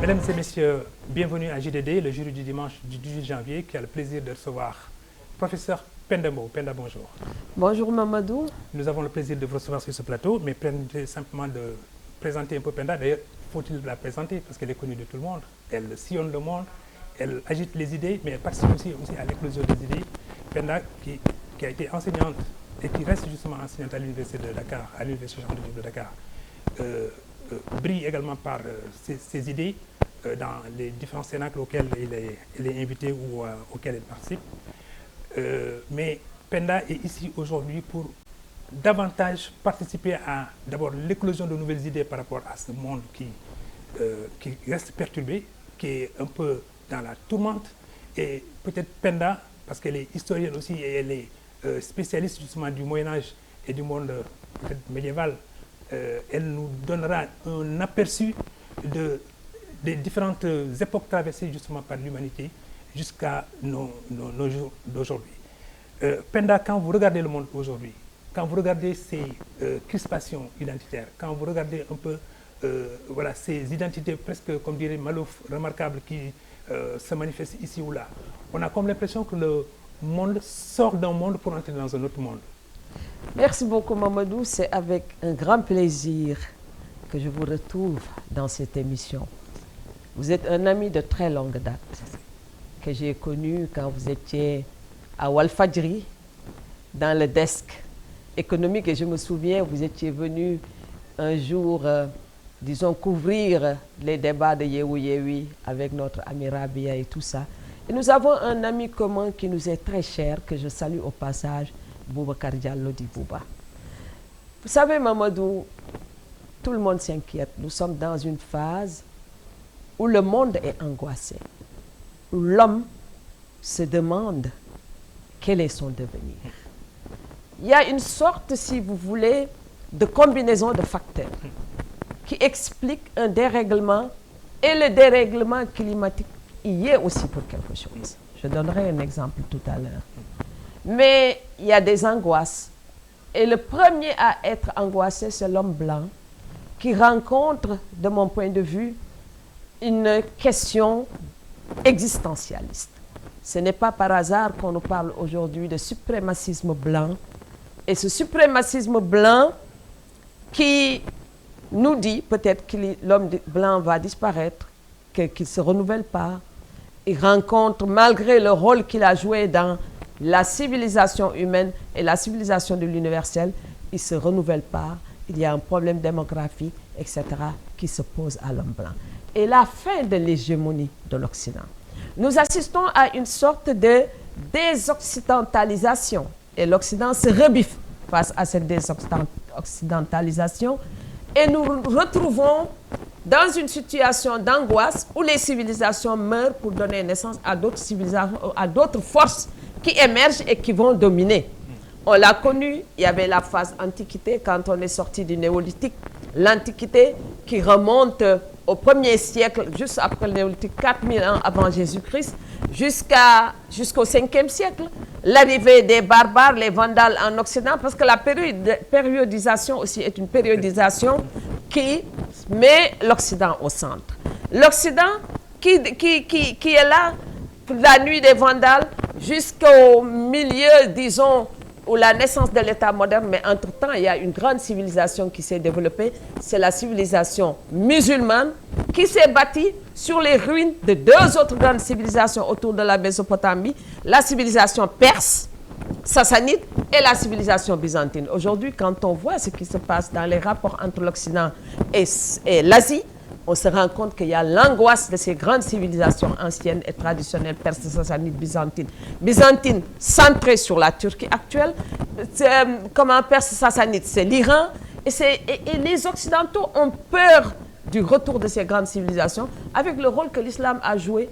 Mesdames et messieurs, bienvenue à JDD, le jury du dimanche du 18 janvier, qui a le plaisir de recevoir professeur Penda Mbow. Penda, bonjour. Bonjour Mamadou. Nous avons le plaisir de vous recevoir sur ce plateau, mais permettez simplement de présenter un peu Penda. D'ailleurs, faut-il la présenter parce qu'elle est connue de tout le monde. Elle sillonne le monde, elle agite les idées, mais elle participe aussi à l'éclosion des idées. Penda, qui a été enseignante et qui reste justement enseignante à l'Université de Dakar, à l'Université Cheikh Anta Diop de Dakar, brille également par ses idées dans les différents cénacles auxquels elle est invitée ou auxquels elle participe. Mais Penda est ici aujourd'hui pour davantage participer à d'abord l'éclosion de nouvelles idées par rapport à ce monde qui reste perturbé, qui est un peu dans la tourmente. Et peut-être Penda, parce qu'elle est historienne aussi et elle est spécialiste justement du Moyen-Âge et du monde médiéval, elle nous donnera un aperçu des différentes époques traversées justement par l'humanité jusqu'à nos jours d'aujourd'hui. Penda, quand vous regardez le monde aujourd'hui, quand vous regardez ces crispations identitaires, quand vous regardez un peu voilà, ces identités presque, comme dirait Malouf, remarquables qui se manifestent ici ou là, on a comme l'impression que le monde sort d'un monde pour entrer dans un autre monde. Merci beaucoup Mamadou, c'est avec un grand plaisir que je vous retrouve dans cette émission. Vous êtes un ami de très longue date que j'ai connu quand vous étiez à Walfadjri dans le desk économique et je me souviens vous étiez venu un jour disons couvrir les débats de Yehu Yehui avec notre ami Rabia et tout ça. Et nous avons un ami commun qui nous est très cher, que je salue au passage, Boubacar Diallo di Bouba. Vous savez Mamadou, tout le monde s'inquiète. Nous sommes dans une phase où le monde est angoissé, où l'homme se demande quel est son devenir. Il y a une sorte, si vous voulez, de combinaison de facteurs qui explique un dérèglement et le dérèglement climatique y est aussi pour quelque chose. Je donnerai un exemple tout à l'heure. Mais il y a des angoisses. Et le premier à être angoissé, c'est l'homme blanc qui rencontre, de mon point de vue, une question existentialiste. Ce n'est pas par hasard qu'on nous parle aujourd'hui de suprémacisme blanc. Et ce suprémacisme blanc qui nous dit peut-être que l'homme blanc va disparaître, qu'il ne se renouvelle pas. Il rencontre, malgré le rôle qu'il a joué dans la civilisation humaine et la civilisation de l'universel, il ne se renouvelle pas. Il y a un problème démographique, etc., qui se pose à l'homme blanc. Et la fin de l'hégémonie de l'Occident. Nous assistons à une sorte de désoccidentalisation. Et l'Occident se rebiffe face à cette désoccidentalisation. Et nous retrouvons dans une situation d'angoisse où les civilisations meurent pour donner naissance à d'autres civilisations, à d'autres forces qui émergent et qui vont dominer. On l'a connu, il y avait la phase antiquité quand on est sorti du néolithique. L'antiquité qui remonte au 1er siècle, juste après le néolithique, 4000 ans avant Jésus-Christ, jusqu'au 5e siècle. L'arrivée des barbares, les vandales en Occident, parce que la périodisation aussi est une périodisation qui met l'Occident au centre. L'Occident qui est là pour la nuit des vandales jusqu'au milieu, disons, ou la naissance de l'État moderne, mais entre-temps, il y a une grande civilisation qui s'est développée. C'est la civilisation musulmane qui s'est bâtie sur les ruines de deux autres grandes civilisations autour de la Mésopotamie, la civilisation perse, sassanide, et la civilisation byzantine. Aujourd'hui, quand on voit ce qui se passe dans les rapports entre l'Occident et l'Asie, on se rend compte qu'il y a l'angoisse de ces grandes civilisations anciennes et traditionnelles, perses, sassanides, byzantines. Byzantine centrée sur la Turquie actuelle, comme un perse sassanide, c'est l'Iran. Et les Occidentaux ont peur du retour de ces grandes civilisations avec le rôle que l'islam a joué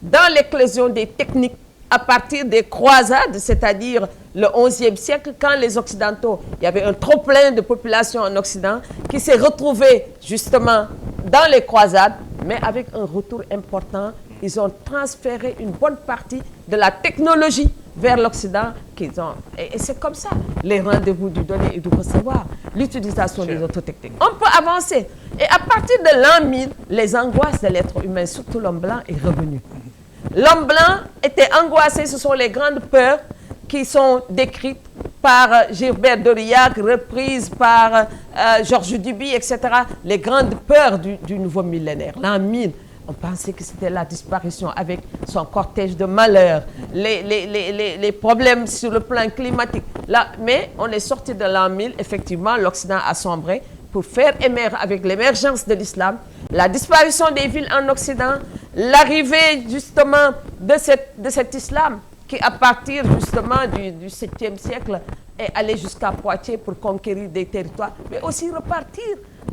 dans l'éclosion des techniques à partir des croisades, c'est-à-dire le XIe siècle, quand les Occidentaux, il y avait un trop-plein de population en Occident qui s'est retrouvé justement dans les croisades, mais avec un retour important. Ils ont transféré une bonne partie de la technologie vers l'Occident qu'ils ont. Et c'est comme ça, les rendez-vous du donner et du recevoir, l'utilisation des autres techniques. On peut avancer. Et à partir de l'an 1000, les angoisses de l'être humain, surtout l'homme blanc, est revenu. L'homme blanc était angoissé, ce sont les grandes peurs qui sont décrites par Gilbert d'Aurillac, reprises par Georges Duby, etc. Les grandes peurs du nouveau millénaire. L'an 1000, on pensait que c'était la disparition avec son cortège de malheurs, les problèmes sur le plan climatique. Là, mais on est sorti de l'an 1000, effectivement, l'Occident a sombré pour faire émerger, avec l'émergence de l'islam, la disparition des villes en Occident, l'arrivée justement de cet islam qui, à partir justement du 7e siècle, est allé jusqu'à Poitiers pour conquérir des territoires, mais aussi repartir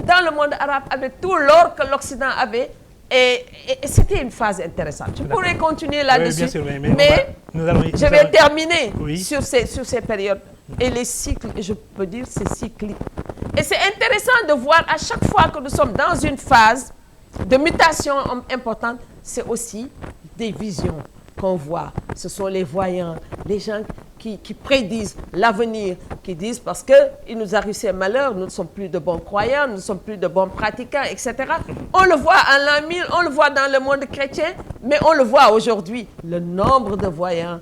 dans le monde arabe avec tout l'or que l'Occident avait. Et c'était une phase intéressante. Je pourrais continuer là-dessus, mais je vais terminer sur ces périodes. Et les cycles, je peux dire, c'est cyclique. Et c'est intéressant de voir à chaque fois que nous sommes dans une phase de mutation importante, c'est aussi des visions qu'on voit. Ce sont les voyants, les gens qui prédisent l'avenir, qui disent parce qu'il nous arrive ces malheurs, nous ne sommes plus de bons croyants, nous ne sommes plus de bons pratiquants, etc. On le voit à l'an 1000, on le voit dans le monde chrétien, mais on le voit aujourd'hui. Le nombre de voyants.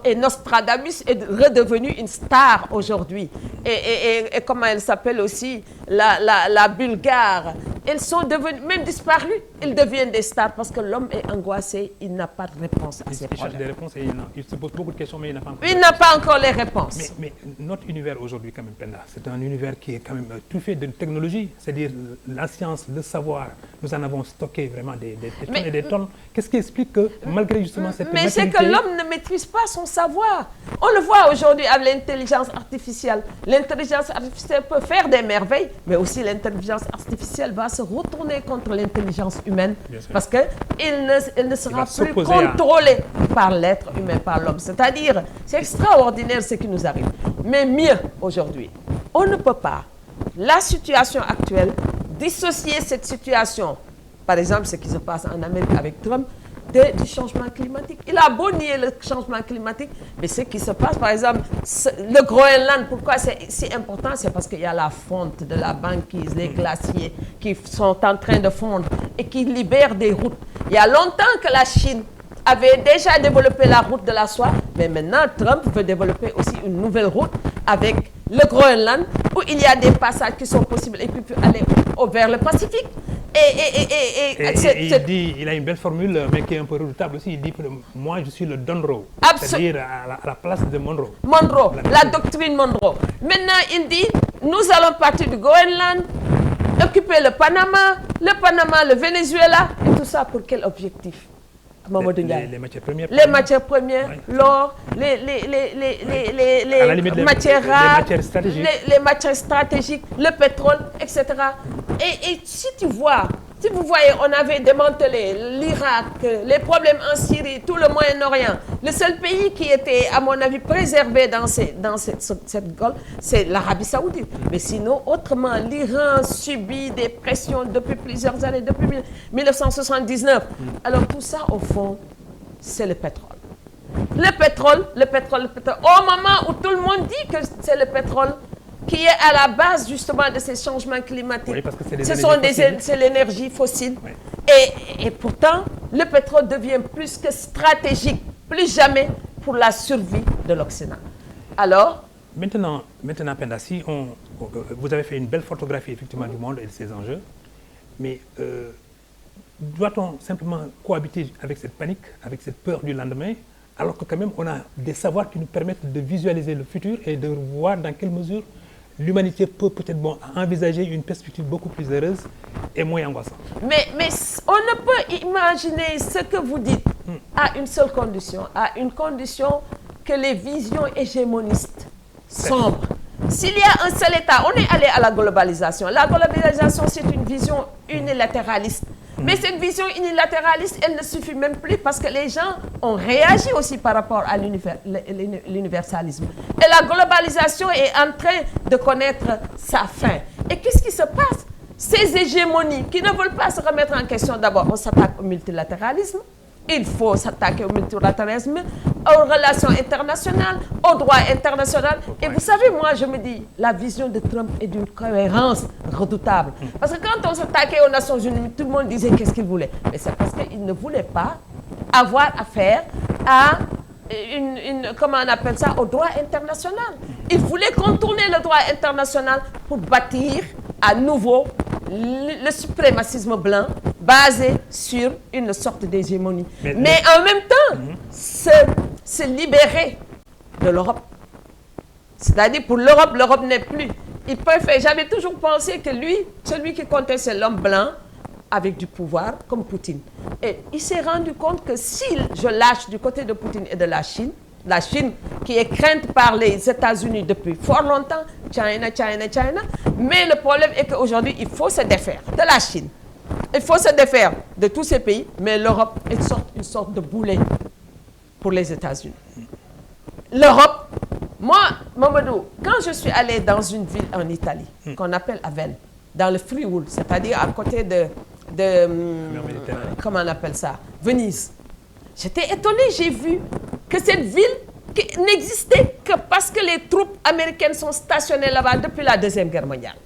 Et Nostradamus est redevenu une star aujourd'hui. Et comment elle s'appelle aussi, la Bulgare. Elles sont devenues, même disparues, elles deviennent des stars parce que l'homme est angoissé, il n'a pas de réponse à ses problèmes. Il cherche des réponses et il se pose beaucoup de questions, mais il n'a pas encore. Il n'a pas encore les réponses. Mais notre univers aujourd'hui, quand même, Penda, c'est un univers qui est quand même tout fait de technologie, c'est-à-dire la science, le savoir. Nous en avons stocké vraiment des tonnes et des tonnes. Qu'est-ce qui explique que, malgré justement cette Mais c'est que l'homme ne maîtrise pas son savoir. On le voit aujourd'hui avec l'intelligence artificielle. L'intelligence artificielle peut faire des merveilles, mais aussi l'intelligence artificielle va se retourner contre l'intelligence humaine parce qu'elle ne sera plus contrôlée par l'être humain, par l'homme. C'est-à-dire, c'est extraordinaire ce qui nous arrive. Mais mieux aujourd'hui, on ne peut pas, la situation actuelle, dissocier cette situation, par exemple ce qui se passe en Amérique avec Trump, du changement climatique. Il a beau nier le changement climatique, mais ce qui se passe, par exemple, le Groenland, pourquoi c'est si important? C'est parce qu'il y a la fonte de la banquise, les glaciers qui sont en train de fondre et qui libèrent des routes. Il y a longtemps que la Chine avait déjà développé la route de la soie, mais maintenant Trump veut développer aussi une nouvelle route avec le Groenland, où il y a des passages qui sont possibles et puis aller vers le Pacifique. Il a une belle formule, mais qui est un peu redoutable aussi. Il dit que moi, je suis le Monroe, c'est-à-dire à la place de Monroe. Monroe, la doctrine Monroe. Maintenant, il dit, nous allons partir du Groenland, occuper le Panama, le Venezuela, et tout ça pour quel objectif? Les matières premières. Les matières premières, l'or, les matières rares, les matières stratégiques, le pétrole, etc. Et si vous voyez, on avait démantelé l'Irak, les problèmes en Syrie, tout le Moyen-Orient. Le seul pays qui était, à mon avis, préservé dans cette golfe, c'est l'Arabie Saoudite. Mais sinon, autrement, l'Iran subit des pressions depuis plusieurs années, depuis 1979. Alors tout ça, au fond, c'est le pétrole. Le pétrole. Au moment où tout le monde dit que c'est le pétrole qui est à la base justement de ces changements climatiques. Oui, parce que c'est l'énergie fossile. Oui. Et pourtant, le pétrole devient plus que stratégique, plus jamais pour la survie de l'Occident. Alors, Maintenant Penda, si vous avez fait une belle photographie effectivement du monde et de ses enjeux, mais doit-on simplement cohabiter avec cette panique, avec cette peur du lendemain, alors que quand même on a des savoirs qui nous permettent de visualiser le futur et de voir dans quelle mesure l'humanité peut peut-être envisager une perspective beaucoup plus heureuse et moins angoissante. Mais on ne peut imaginer ce que vous dites à une seule condition, à une condition que les visions hégémonistes sombrent. S'il y a un seul État, on est allé à la globalisation. La globalisation, c'est une vision unilatéraliste. Mais cette vision unilatéraliste, elle ne suffit même plus parce que les gens ont réagi aussi par rapport à l'universalisme. Et la globalisation est en train de connaître sa fin. Et qu'est-ce qui se passe? Ces hégémonies qui ne veulent pas se remettre en question, d'abord, on s'attaque au multilatéralisme. Il faut s'attaquer au multilatéralisme aux relations internationales, au droit international. Et vous savez, moi, je me dis, la vision de Trump est d'une cohérence redoutable. Parce que quand on s'attaquait aux Nations Unies, tout le monde disait qu'est-ce qu'il voulait. Mais c'est parce qu'il ne voulait pas avoir affaire à comment on appelle ça, au droit international. Il voulait contourner le droit international pour bâtir à nouveau le suprémacisme blanc basé sur une sorte d'hégémonie. Mais en même temps, se libérer de l'Europe. C'est-à-dire pour l'Europe, l'Europe n'est plus. Il préfère. J'avais toujours pensé que lui, celui qui comptait, c'est l'homme blanc avec du pouvoir, comme Poutine. Et il s'est rendu compte que si je lâche du côté de Poutine et de la Chine qui est crainte par les États-Unis depuis fort longtemps, China, mais le problème est qu'aujourd'hui, il faut se défaire de la Chine. Il faut se défaire de tous ces pays, mais l'Europe est une sorte de boulet pour les États-Unis. L'Europe, moi, Mamadou, quand je suis allée dans une ville en Italie, qu'on appelle Avène, dans le Friuli, c'est-à-dire à côté de comment on appelle ça, Venise, j'étais étonnée, j'ai vu que cette ville n'existait que parce que les troupes américaines sont stationnées là-bas depuis la Deuxième Guerre mondiale.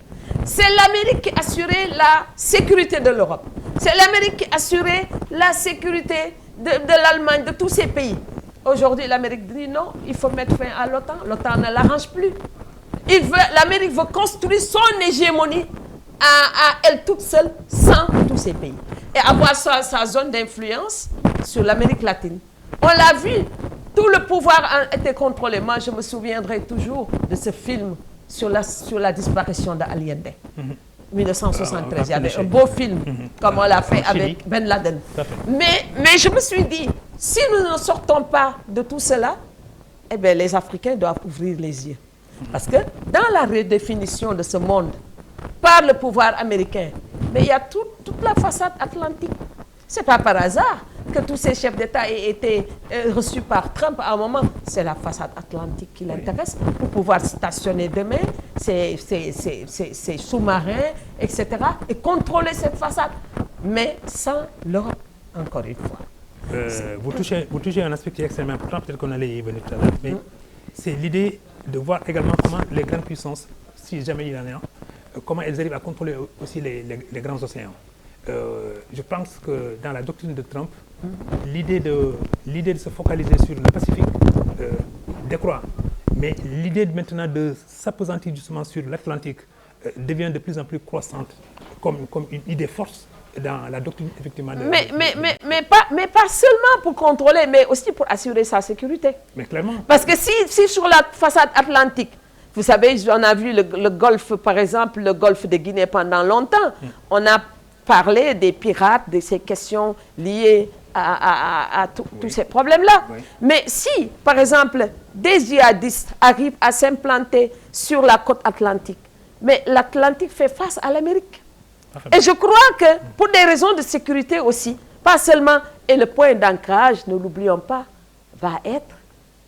C'est l'Amérique qui assurait la sécurité de l'Europe. C'est l'Amérique qui assurait la sécurité de l'Allemagne, de tous ces pays. Aujourd'hui, l'Amérique dit non, il faut mettre fin à l'OTAN. L'OTAN ne l'arrange plus. L'Amérique veut construire son hégémonie à elle toute seule, sans tous ces pays. Et avoir sa zone d'influence sur l'Amérique latine. On l'a vu, tout le pouvoir a été contrôlé. Moi, je me souviendrai toujours de ce film sur la disparition d'Allende. 1973, il y avait un beau film, comme on l'a fait avec Ben Laden. Mais je me suis dit, si nous ne sortons pas de tout cela, eh bien, les Africains doivent ouvrir les yeux. Parce que dans la redéfinition de ce monde, par le pouvoir américain, mais il y a toute la façade atlantique. Ce n'est pas par hasard que tous ces chefs d'État aient été reçus par Trump à un moment. C'est la façade atlantique qui l'intéresse pour pouvoir stationner demain ses sous-marins, etc. et contrôler cette façade. Mais sans l'Europe, encore une fois. Vous touchez un aspect qui est extrêmement important, peut-être qu'on allait y venir tout à l'heure, mais c'est l'idée de voir également comment les grandes puissances, si jamais il y en a, comment elles arrivent à contrôler aussi les grands océans. Je pense que dans la doctrine de Trump, l'idée de se focaliser sur le Pacifique décroît, mais l'idée maintenant de s'appesantir justement sur l'Atlantique devient de plus en plus croissante comme une idée force dans la doctrine effectivement. Mais pas seulement pour contrôler, mais aussi pour assurer sa sécurité. Mais clairement. Parce que si sur la façade atlantique, vous savez, on a vu le golfe, par exemple, le golfe de Guinée pendant longtemps. On a parlé des pirates, de ces questions liées à tous ces problèmes-là. Oui. Mais si, par exemple, des djihadistes arrivent à s'implanter sur la côte atlantique, mais l'Atlantique fait face à l'Amérique. Et je crois que, pour des raisons de sécurité aussi, pas seulement, et le point d'ancrage, ne l'oublions pas, va être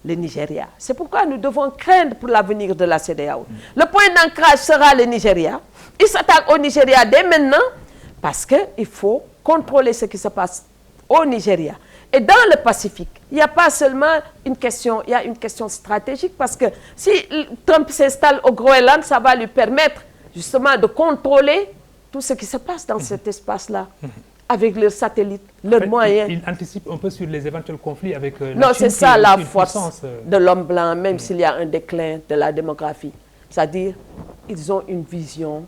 le Nigeria. C'est pourquoi nous devons craindre pour l'avenir de la CEDEAO. Le point d'ancrage sera le Nigeria. Il s'attaque au Nigeria dès maintenant parce qu'il faut contrôler ce qui se passe au Nigeria. Et dans le Pacifique, il n'y a pas seulement une question, il y a une question stratégique parce que si Trump s'installe au Groenland, ça va lui permettre justement de contrôler tout ce qui se passe dans cet espace-là. Avec leurs satellites, leurs moyens. Il anticipe un peu sur les éventuels conflits avec la Chine. Non, c'est ça la force de l'homme blanc, même s'il y a un déclin de la démographie. C'est-à-dire, ils ont une vision.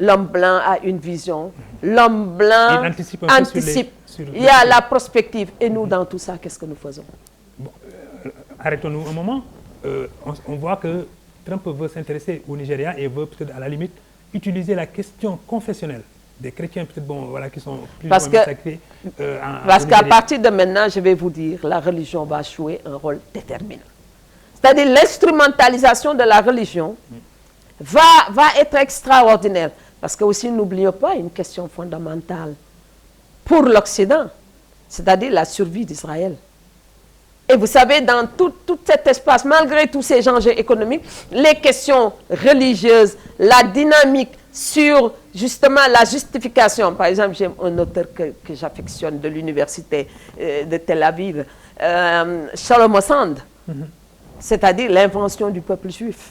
L'homme blanc a une vision. L'homme blanc anticipe. Il y a la prospective. Et nous, dans tout ça, qu'est-ce que nous faisons? Bon, arrêtons-nous un moment. On voit que Trump veut s'intéresser au Nigeria et veut peut-être à la limite utiliser la question confessionnelle des chrétiens peut-être voilà, qui sont plus massacrés. Parce qu'à partir de maintenant, je vais vous dire, la religion va jouer un rôle déterminant. C'est-à-dire l'instrumentalisation de la religion va être extraordinaire. Parce que aussi, n'oublions pas une question fondamentale pour l'Occident, c'est-à-dire la survie d'Israël. Et vous savez, dans tout cet espace, malgré tous ces enjeux économiques, les questions religieuses, la dynamique sur justement la justification. Par exemple, j'ai un auteur que j'affectionne de l'université de Tel Aviv, Shalom Sand, c'est-à-dire l'invention du peuple juif.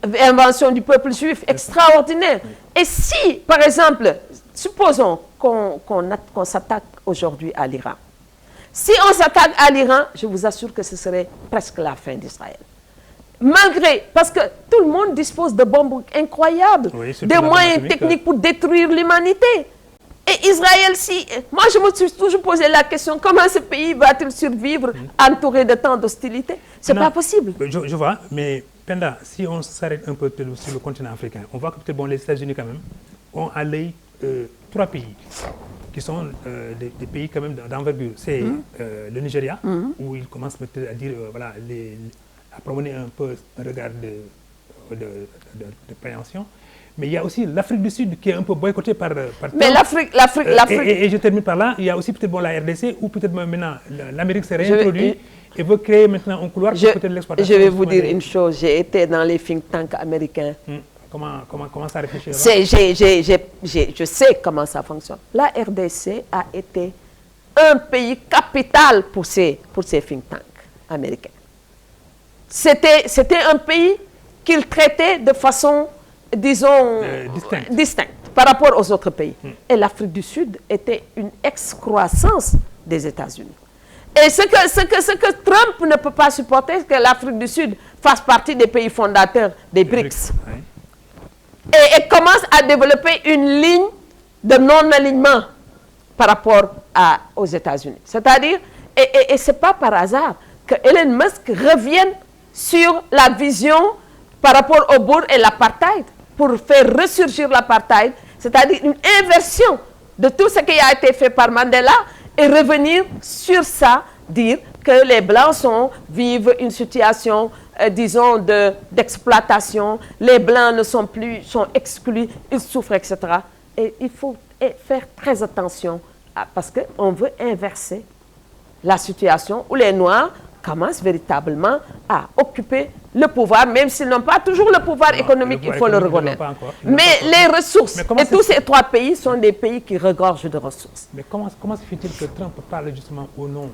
L'invention du peuple juif, extraordinaire. Oui. Et si, par exemple, supposons qu'on s'attaque aujourd'hui à l'Iran. Si on s'attaque à l'Iran, je vous assure que ce serait presque la fin d'Israël. Malgré, parce que tout le monde dispose de bombes incroyables, des moyens techniques pour détruire l'humanité. Et Israël, moi je me suis toujours posé la question, comment ce pays va-t-il survivre entouré de tant d'hostilité? C'est pas possible. Je vois, mais Penda, si on s'arrête un peu sur le continent africain, on voit que peut-être les États-Unis quand même ont à l'œil 3 pays qui sont des pays quand même d'envergure. C'est le Nigeria, où ils commencent peut-être à dire, voilà, à promener un peu un regard de préhension. Mais il y a aussi l'Afrique du Sud qui est un peu boycottée par mais l'Afrique... Et je termine par là, il y a aussi peut-être la RDC, où peut-être maintenant l'Amérique s'est réintroduite et veut créer maintenant un couloir pour peut-être l'exploitation. Je vais vous dire une chose, j'ai été dans les think tanks américains. Comment ça réfléchit? Je sais comment ça fonctionne. La RDC a été un pays capital pour ces think tanks américains. C'était un pays qu'ils traitaient de façon, disons, distincte par rapport aux autres pays. Et l'Afrique du Sud était une excroissance des États-Unis. Et ce que Trump ne peut pas supporter, c'est que l'Afrique du Sud fasse partie des pays fondateurs des BRICS. Et commence à développer une ligne de non-alignement par rapport aux États-Unis. C'est-à-dire, et ce n'est pas par hasard que Elon Musk revienne sur la vision par rapport au bourg et l'apartheid, pour faire ressurgir l'apartheid, c'est-à-dire une inversion de tout ce qui a été fait par Mandela, et revenir sur ça, dire que les Blancs vivent une situation, disons, d'exploitation, les Blancs sont exclus, ils souffrent, etc. Et il faut faire très attention, parce qu'on veut inverser la situation où les Noirs commencent véritablement à occuper le pouvoir, même s'ils n'ont pas toujours le pouvoir économique, il faut le reconnaître. Mais les ressources, et tous ces 3 pays sont des pays qui regorgent de ressources. Mais comment se fait-il que Trump parle justement au nom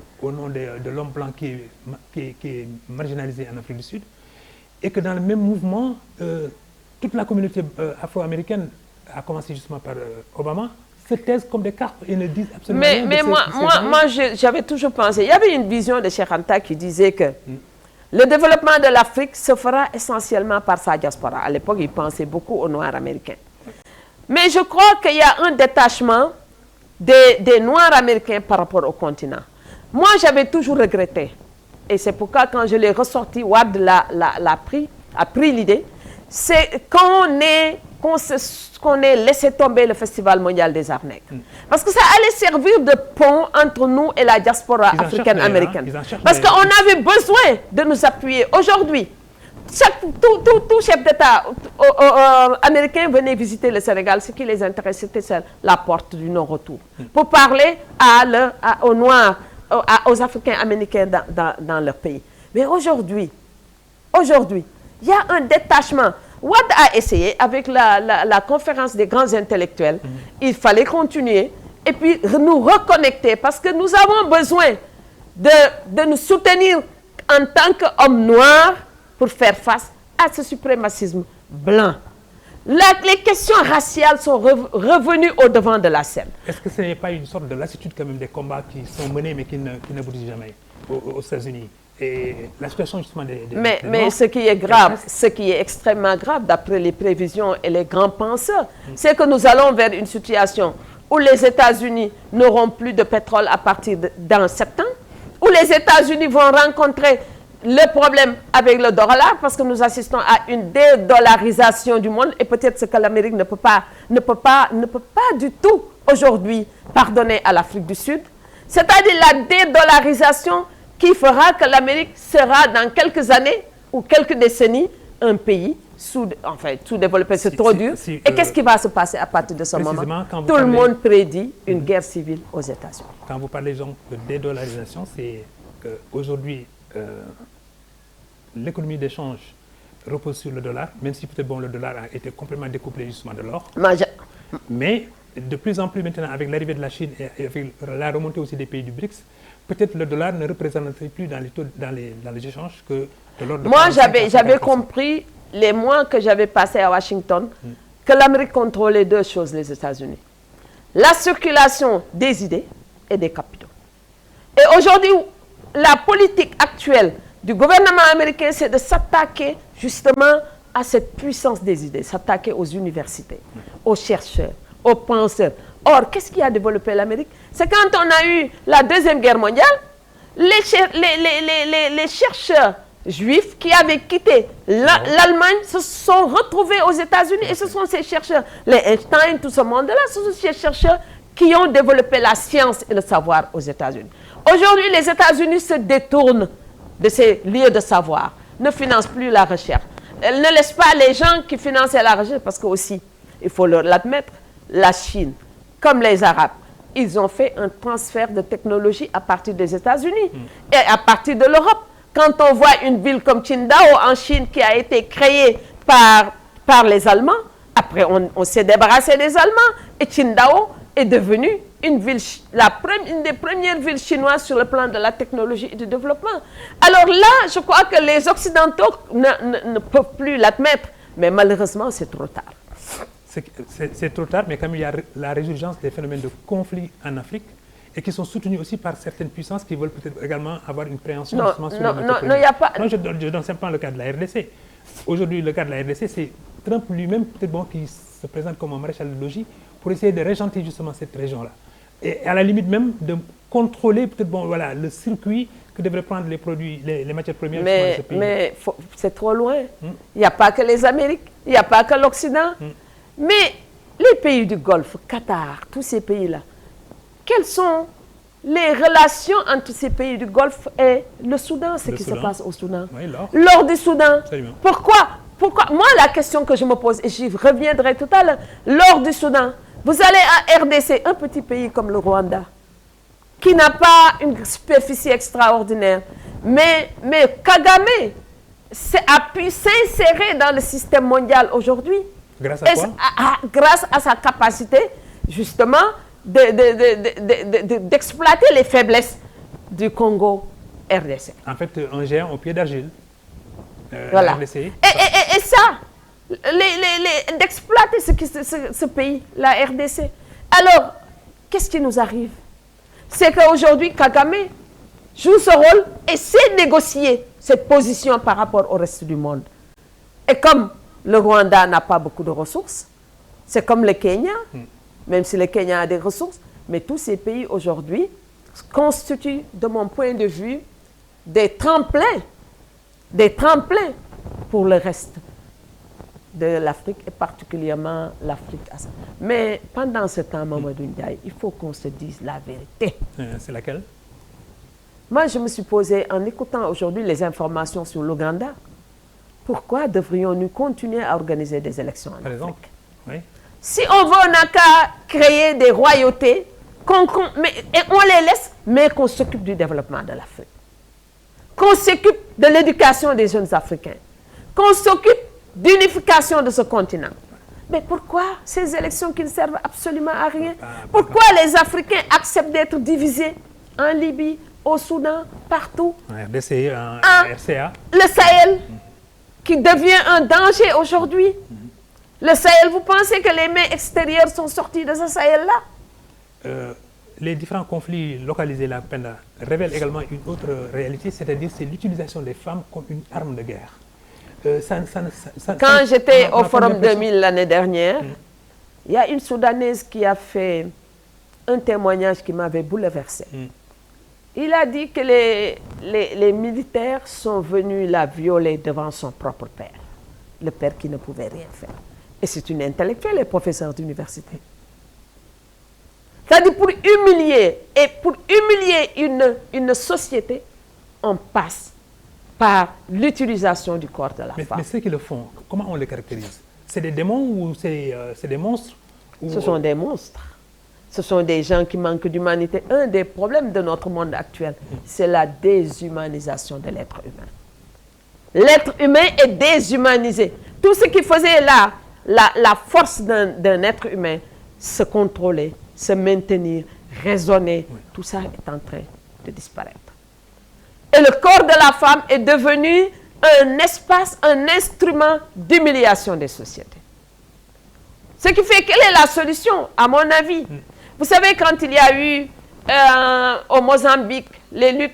de l'homme blanc qui est marginalisé en Afrique du Sud, et que dans le même mouvement, toute la communauté afro-américaine, a commencé justement par Obama, se taisent comme des carpes et ne disent absolument rien. Mais moi j'avais toujours pensé, il y avait une vision de Cheikh Anta qui disait que le développement de l'Afrique se fera essentiellement par sa diaspora. À l'époque, il pensait beaucoup aux Noirs américains. Mais je crois qu'il y a un détachement des Noirs américains par rapport au continent. Moi, j'avais toujours regretté, et c'est pourquoi quand je l'ai ressorti, Wad a pris l'idée, c'est qu'on ait laissé tomber le Festival mondial des arts nègres. Parce que ça allait servir de pont entre nous et la diaspora africaine-américaine. Parce qu'on avait besoin de nous appuyer. Aujourd'hui, tout chef d'État américain venait visiter le Sénégal. Ce qui les intéressait, c'était la porte du non-retour. Pour parler aux Noirs, aux Africains américains dans leur pays. Mais aujourd'hui, il y a un détachement. Wad a essayé avec la conférence des grands intellectuels. Il fallait continuer et puis nous reconnecter parce que nous avons besoin de nous soutenir en tant qu'hommes noirs pour faire face à ce suprémacisme blanc. Les questions raciales sont revenues au devant de la scène. Est-ce que ce n'est pas une sorte de lassitude quand même des combats qui sont menés mais qui n'aboutissent jamais aux États-Unis? Et la situation justement mais ce qui est grave, ce qui est extrêmement grave d'après les prévisions et les grands penseurs, c'est que nous allons vers une situation où les États-Unis n'auront plus de pétrole à partir d'un septembre, où les États-Unis vont rencontrer le problème avec le dollar parce que nous assistons à une dédollarisation du monde et peut-être ce que l'Amérique ne peut pas du tout aujourd'hui pardonner à l'Afrique du Sud, c'est-à-dire la dédollarisation qui fera que l'Amérique sera dans quelques années ou quelques décennies un pays sous-développé, c'est trop dur. Et qu'est-ce qui va se passer à partir de ce moment? Tout le monde prédit une guerre civile aux États-Unis. Quand vous parlez donc de dédollarisation, c'est qu'aujourd'hui, l'économie d'échange repose sur le dollar, même si peut-être le dollar a été complètement découplé justement de l'or. Mais de plus en plus maintenant, avec l'arrivée de la Chine et avec la remontée aussi des pays du BRICS, peut-être le dollar ne représenterait plus dans les taux, dans les échanges que de l'ordre de... Moi, j'avais compris, les mois que j'avais passés à Washington, que l'Amérique contrôlait deux choses, les États-Unis. La circulation des idées et des capitaux. Et aujourd'hui, la politique actuelle du gouvernement américain, c'est de s'attaquer justement à cette puissance des idées, s'attaquer aux universités, aux chercheurs, aux penseurs. Or, qu'est-ce qui a développé l'Amérique? C'est quand on a eu la Deuxième Guerre mondiale, les chercheurs juifs qui avaient quitté l'Allemagne se sont retrouvés aux États-Unis et ce sont ces chercheurs, les Einstein, tout ce monde-là, ce sont ces chercheurs qui ont développé la science et le savoir aux États-Unis. Aujourd'hui, les États-Unis se détournent de ces lieux de savoir, ne financent plus la recherche. Elles ne laissent pas les gens qui finançaient la recherche parce que aussi, il faut l'admettre, la Chine, comme les Arabes, ils ont fait un transfert de technologie à partir des États-Unis et à partir de l'Europe. Quand on voit une ville comme Qingdao en Chine qui a été créée par les Allemands, après on s'est débarrassé des Allemands et Qingdao est devenue une ville, une des premières villes chinoises sur le plan de la technologie et du développement. Alors là, je crois que les Occidentaux ne peuvent plus l'admettre, mais malheureusement, c'est trop tard. C'est trop tard, mais quand il y a la résurgence des phénomènes de conflit en Afrique, et qui sont soutenus aussi par certaines puissances qui veulent peut-être également avoir une préhension justement sur non, il n'y a pas... Non, je donne simplement le cas de la RDC. Aujourd'hui, le cas de la RDC, c'est Trump lui-même, peut-être bon, qui se présente comme un maréchal de logis pour essayer de régenter justement cette région-là. Et à la limite même de contrôler peut-être bon, voilà, le circuit que devraient prendre les produits, les matières premières de ce pays. Mais c'est trop loin. Il n'y a pas que les Amériques, il n'y a pas que l'Occident. Mais les pays du Golfe, Qatar, tous ces pays-là, quelles sont les relations entre ces pays du Golfe et le Soudan, ce qui se passe au Soudan? Oui, l'or du Soudan. Absolument. Pourquoi? Moi, la question que je me pose, et j'y reviendrai tout à l'heure, l'or du Soudan, vous allez à RDC, un petit pays comme le Rwanda, qui n'a pas une superficie extraordinaire, mais Kagame a pu s'insérer dans le système mondial aujourd'hui. Grâce à quoi? Grâce à sa capacité, justement, d'exploiter les faiblesses du Congo RDC. En fait, un géant au pied d'argile. Voilà. RDC. Et ça, d'exploiter ce pays, la RDC. Alors, qu'est-ce qui nous arrive? C'est qu'aujourd'hui, Kagame joue ce rôle et sait négocier cette position par rapport au reste du monde. Et comme le Rwanda n'a pas beaucoup de ressources, c'est comme le Kenya, même si le Kenya a des ressources, mais tous ces pays aujourd'hui constituent, de mon point de vue, des tremplins pour le reste de l'Afrique et particulièrement l'Afrique. Mais pendant ce temps, Mamadou Ndiaye, il faut qu'on se dise la vérité. C'est laquelle? Moi, je me suis posé, en écoutant aujourd'hui les informations sur l'Ouganda, pourquoi devrions-nous continuer à organiser des élections en Afrique? Exemple, oui. Si on veut, on n'a qu'à créer des royautés, et on les laisse, mais qu'on s'occupe du développement de l'Afrique. Qu'on s'occupe de l'éducation des jeunes Africains. Qu'on s'occupe d'unification de ce continent. Mais pourquoi ces élections qui ne servent absolument à rien? Pourquoi les Africains acceptent d'être divisés en Libye, au Soudan, partout? En RDC, en RCA. Le Sahel, qui devient un danger aujourd'hui. Le Sahel, vous pensez que les mains extérieures sont sorties de ce Sahel-là? Les différents conflits localisés là, révèlent également une autre réalité, c'est-à-dire c'est l'utilisation des femmes comme une arme de guerre. Quand j'étais au Forum 2000 l'année dernière, il y a une Soudanaise qui a fait un témoignage qui m'avait bouleversé. Il a dit que les militaires sont venus la violer devant son propre père, le père qui ne pouvait rien faire. Et c'est une intellectuelle et professeure d'université. C'est-à-dire pour humilier une société, on passe par l'utilisation du corps de la femme. Mais ceux qui le font, comment on les caractérise? C'est des démons ou c'est des monstres? Ce sont des monstres. Ce sont des gens qui manquent d'humanité. Un des problèmes de notre monde actuel, c'est la déshumanisation de l'être humain. L'être humain est déshumanisé. Tout ce qui faisait la force d'un être humain se contrôler, se maintenir, raisonner, tout ça est en train de disparaître. Et le corps de la femme est devenu un espace, un instrument d'humiliation des sociétés. Ce qui fait, quelle est la solution, à mon avis? Vous savez, quand il y a eu au Mozambique les luttes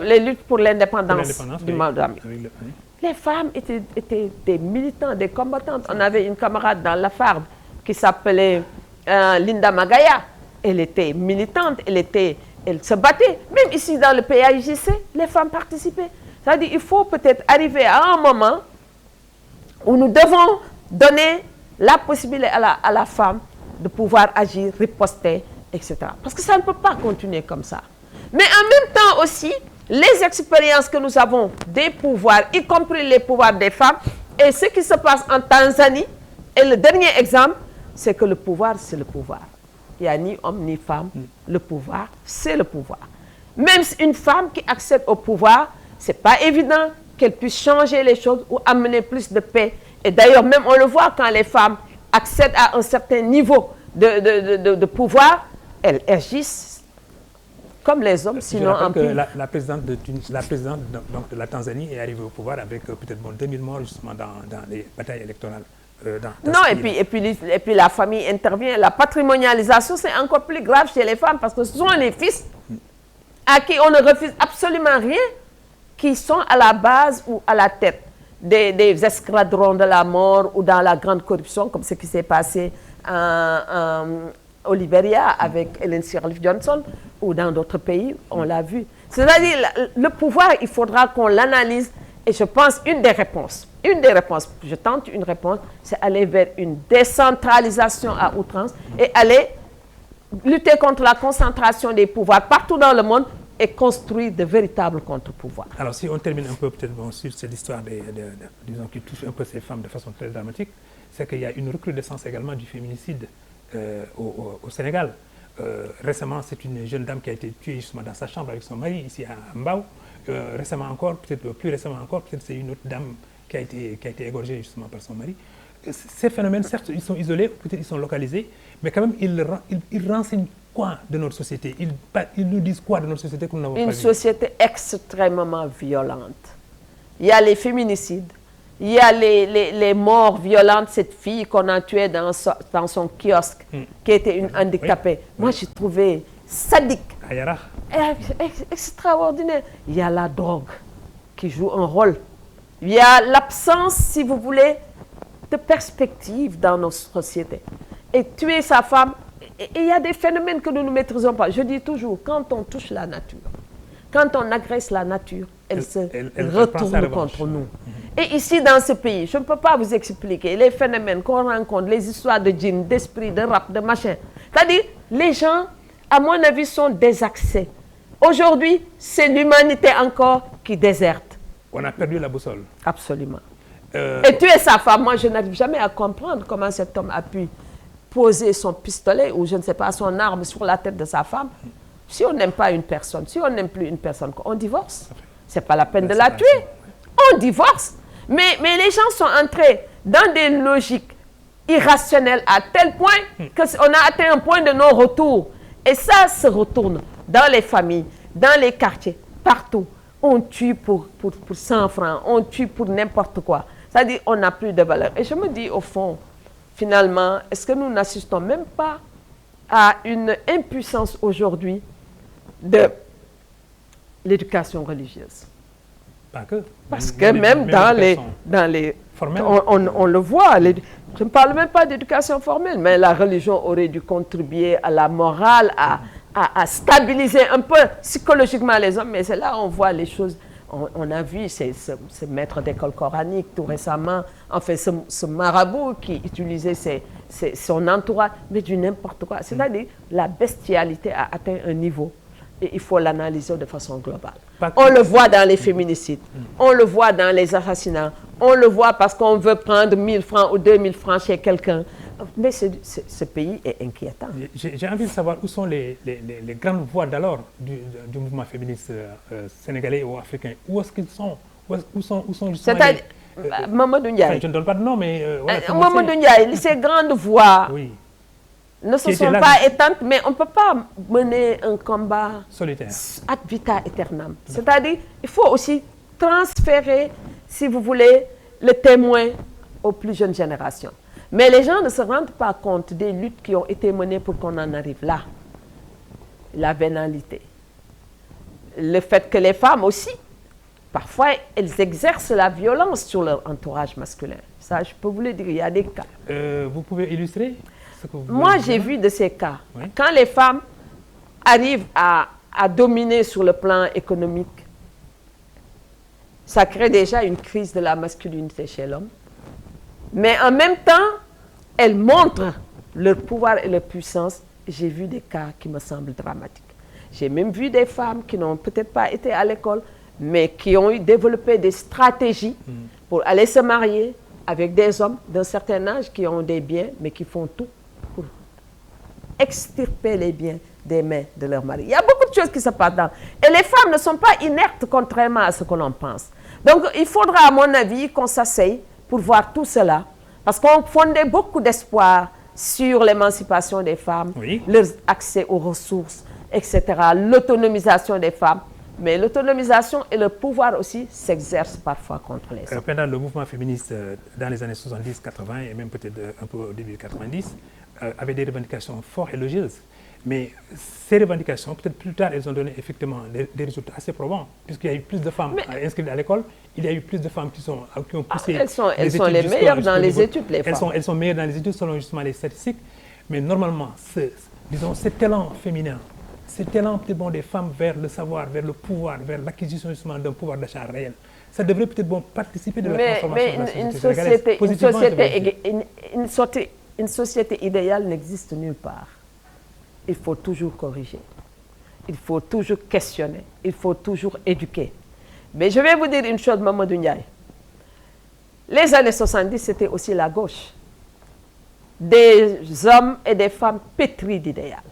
les luttes pour l'indépendance du Mozambique, les femmes étaient des militantes, des combattantes. On avait une camarade dans la FARD qui s'appelait Linda Magaya. Elle était militante, elle se battait. Même ici dans le PAIJC, les femmes participaient. C'est-à-dire qu'il faut peut-être arriver à un moment où nous devons donner la possibilité à la femme de pouvoir agir, riposter, etc. Parce que ça ne peut pas continuer comme ça. Mais en même temps aussi, les expériences que nous avons des pouvoirs, y compris les pouvoirs des femmes, et ce qui se passe en Tanzanie, et le dernier exemple, c'est que le pouvoir, c'est le pouvoir. Il n'y a ni homme ni femme. Le pouvoir, c'est le pouvoir. Même une femme qui accède au pouvoir, ce n'est pas évident qu'elle puisse changer les choses ou amener plus de paix. Et d'ailleurs, même on le voit quand les femmes accèdent à un certain niveau de pouvoir, elles agissent comme les hommes, sinon en pire. La présidente de la Tanzanie est arrivée au pouvoir avec peut-être 2000 morts justement dans les batailles électorales. Non, et puis la famille intervient. La patrimonialisation, c'est encore plus grave chez les femmes parce que ce sont les fils à qui on ne refuse absolument rien qui sont à la base ou à la tête des escadrons de la mort ou dans la grande corruption, comme ce qui s'est passé au Libéria avec Ellen Sirleaf Johnson ou dans d'autres pays, on l'a vu. C'est-à-dire, le pouvoir, il faudra qu'on l'analyse. Et je pense une des réponses, je tente une réponse, c'est aller vers une décentralisation à outrance et aller lutter contre la concentration des pouvoirs partout dans le monde et construire de véritables contre-pouvoirs. Alors si on termine un peu peut-être sur cette histoire disons, qui touche un peu ces femmes de façon très dramatique, c'est qu'il y a une recrudescence également du féminicide au Sénégal. Récemment, c'est une jeune dame qui a été tuée justement dans sa chambre avec son mari ici à Mbao. Récemment encore, peut-être plus récemment encore, peut-être c'est une autre dame qui a été égorgée justement par son mari. Ces phénomènes, certes, ils sont isolés, peut-être ils sont localisés, mais quand même, ils renseignent quoi de notre société? Ils nous disent quoi de notre société que nous n'avons pas vu? Une société extrêmement violente. Il y a les féminicides, il y a les morts violentes, cette fille qu'on a tuée dans son kiosque, qui était une handicapée. Oui. Moi, j'ai trouvé sadique. Ayara. Extraordinaire. Il y a la drogue qui joue un rôle. Il y a l'absence, si vous voulez, de perspective dans nos sociétés. Et tuer sa femme, et il y a des phénomènes que nous ne maîtrisons pas. Je dis toujours, quand on touche la nature, quand on agresse la nature, elle se retourne contre nous. Et ici, dans ce pays, je ne peux pas vous expliquer les phénomènes qu'on rencontre, les histoires de djinns, d'esprit, de rap, de machin. C'est-à-dire, les gens, à mon avis, sont désaxés. Aujourd'hui, c'est l'humanité encore qui déserte. On a perdu la boussole. Absolument. Et tuer sa femme, moi, je n'arrive jamais à comprendre comment cet homme a pu poser son pistolet ou, je ne sais pas, son arme sur la tête de sa femme. Si on n'aime pas une personne, si on n'aime plus une personne, on divorce. Ce n'est pas la peine de la tuer. On divorce. Mais les gens sont entrés dans des logiques irrationnelles à tel point qu'on a atteint un point de non-retour. Et ça se retourne dans les familles, dans les quartiers, partout. On tue pour 100 francs, on tue pour n'importe quoi. C'est-à-dire qu'on n'a plus de valeur. Et je me dis, au fond, finalement, est-ce que nous n'assistons même pas à une impuissance aujourd'hui de l'éducation religieuse? Pas que. Parce que même dans les on le voit. Je ne parle même pas d'éducation formelle, mais la religion aurait dû contribuer à la morale, à stabiliser un peu psychologiquement les hommes. Mais c'est là où on voit les choses. On a vu ce maître d'école coranique tout récemment, enfin ce marabout qui utilisait son entourage, mais du n'importe quoi. C'est-à-dire la bestialité a atteint un niveau. Et il faut l'analyser de façon globale. On le voit dans les féminicides, on le voit dans les assassinats, on le voit parce qu'on veut prendre 1000 francs ou 2000 francs chez quelqu'un. Mais ce pays est inquiétant. J'ai envie de savoir où sont les grandes voix d'alors du mouvement féministe sénégalais ou africain. Où est-ce qu'ils sont? Où sont justement Mamadou Ndiaye. Enfin, je ne donne pas de nom, mais voilà, Mamadou Ndiaye, ces grandes voix oui. ne se sont pas éteintes, mais on ne peut pas mener un combat solitaire ad vitam aeternam. C'est-à-dire, il faut aussi transférer, si vous voulez, le témoin aux plus jeunes générations. Mais les gens ne se rendent pas compte des luttes qui ont été menées pour qu'on en arrive là. La vénalité. Le fait que les femmes aussi, parfois, elles exercent la violence sur leur entourage masculin. Ça, je peux vous le dire, il y a des cas. Vous pouvez illustrer ce que vous Moi, j'ai vu de ces cas. Oui. Quand les femmes arrivent à dominer sur le plan économique, ça crée déjà une crise de la masculinité chez l'homme. Mais en même temps, elles montrent leur pouvoir et leur puissance. J'ai vu des cas qui me semblent dramatiques. J'ai même vu des femmes qui n'ont peut-être pas été à l'école, mais qui ont développé des stratégies pour aller se marier avec des hommes d'un certain âge qui ont des biens, mais qui font tout pour extirper les biens des mains de leur mari. Il y a beaucoup de choses qui se passent dans. Et les femmes ne sont pas inertes, contrairement à ce que l'on pense. Donc, il faudra, à mon avis, qu'on s'asseye pour voir tout cela. Parce qu'on fondait beaucoup d'espoir sur l'émancipation des femmes, oui. leur accès aux ressources, etc., l'autonomisation des femmes. Mais l'autonomisation et le pouvoir aussi s'exercent parfois contre les femmes. Pendant le mouvement féministe dans les années 70, 80 et même peut-être un peu au début 90, avait des revendications fortes et logieuses. Mais ces revendications, peut-être plus tard, elles ont donné effectivement des résultats assez probants, puisqu'il y a eu plus de femmes inscrites à l'école, il y a eu plus de femmes qui ont poussé. Elles sont les meilleures dans les études, les femmes. Elles sont meilleures dans les études selon justement les statistiques. Mais normalement, disons, cet élan féminin, cet élan peut-être bon des femmes vers le savoir, vers le pouvoir, vers l'acquisition justement d'un pouvoir d'achat réel, ça devrait peut-être bon participer de la transformation de la société. Une société idéale n'existe nulle part. Il faut toujours corriger. Il faut toujours questionner. Il faut toujours éduquer. Mais je vais vous dire une chose, Mamadou Ndiaye. Les années 70, c'était aussi la gauche. Des hommes et des femmes pétris d'idéal.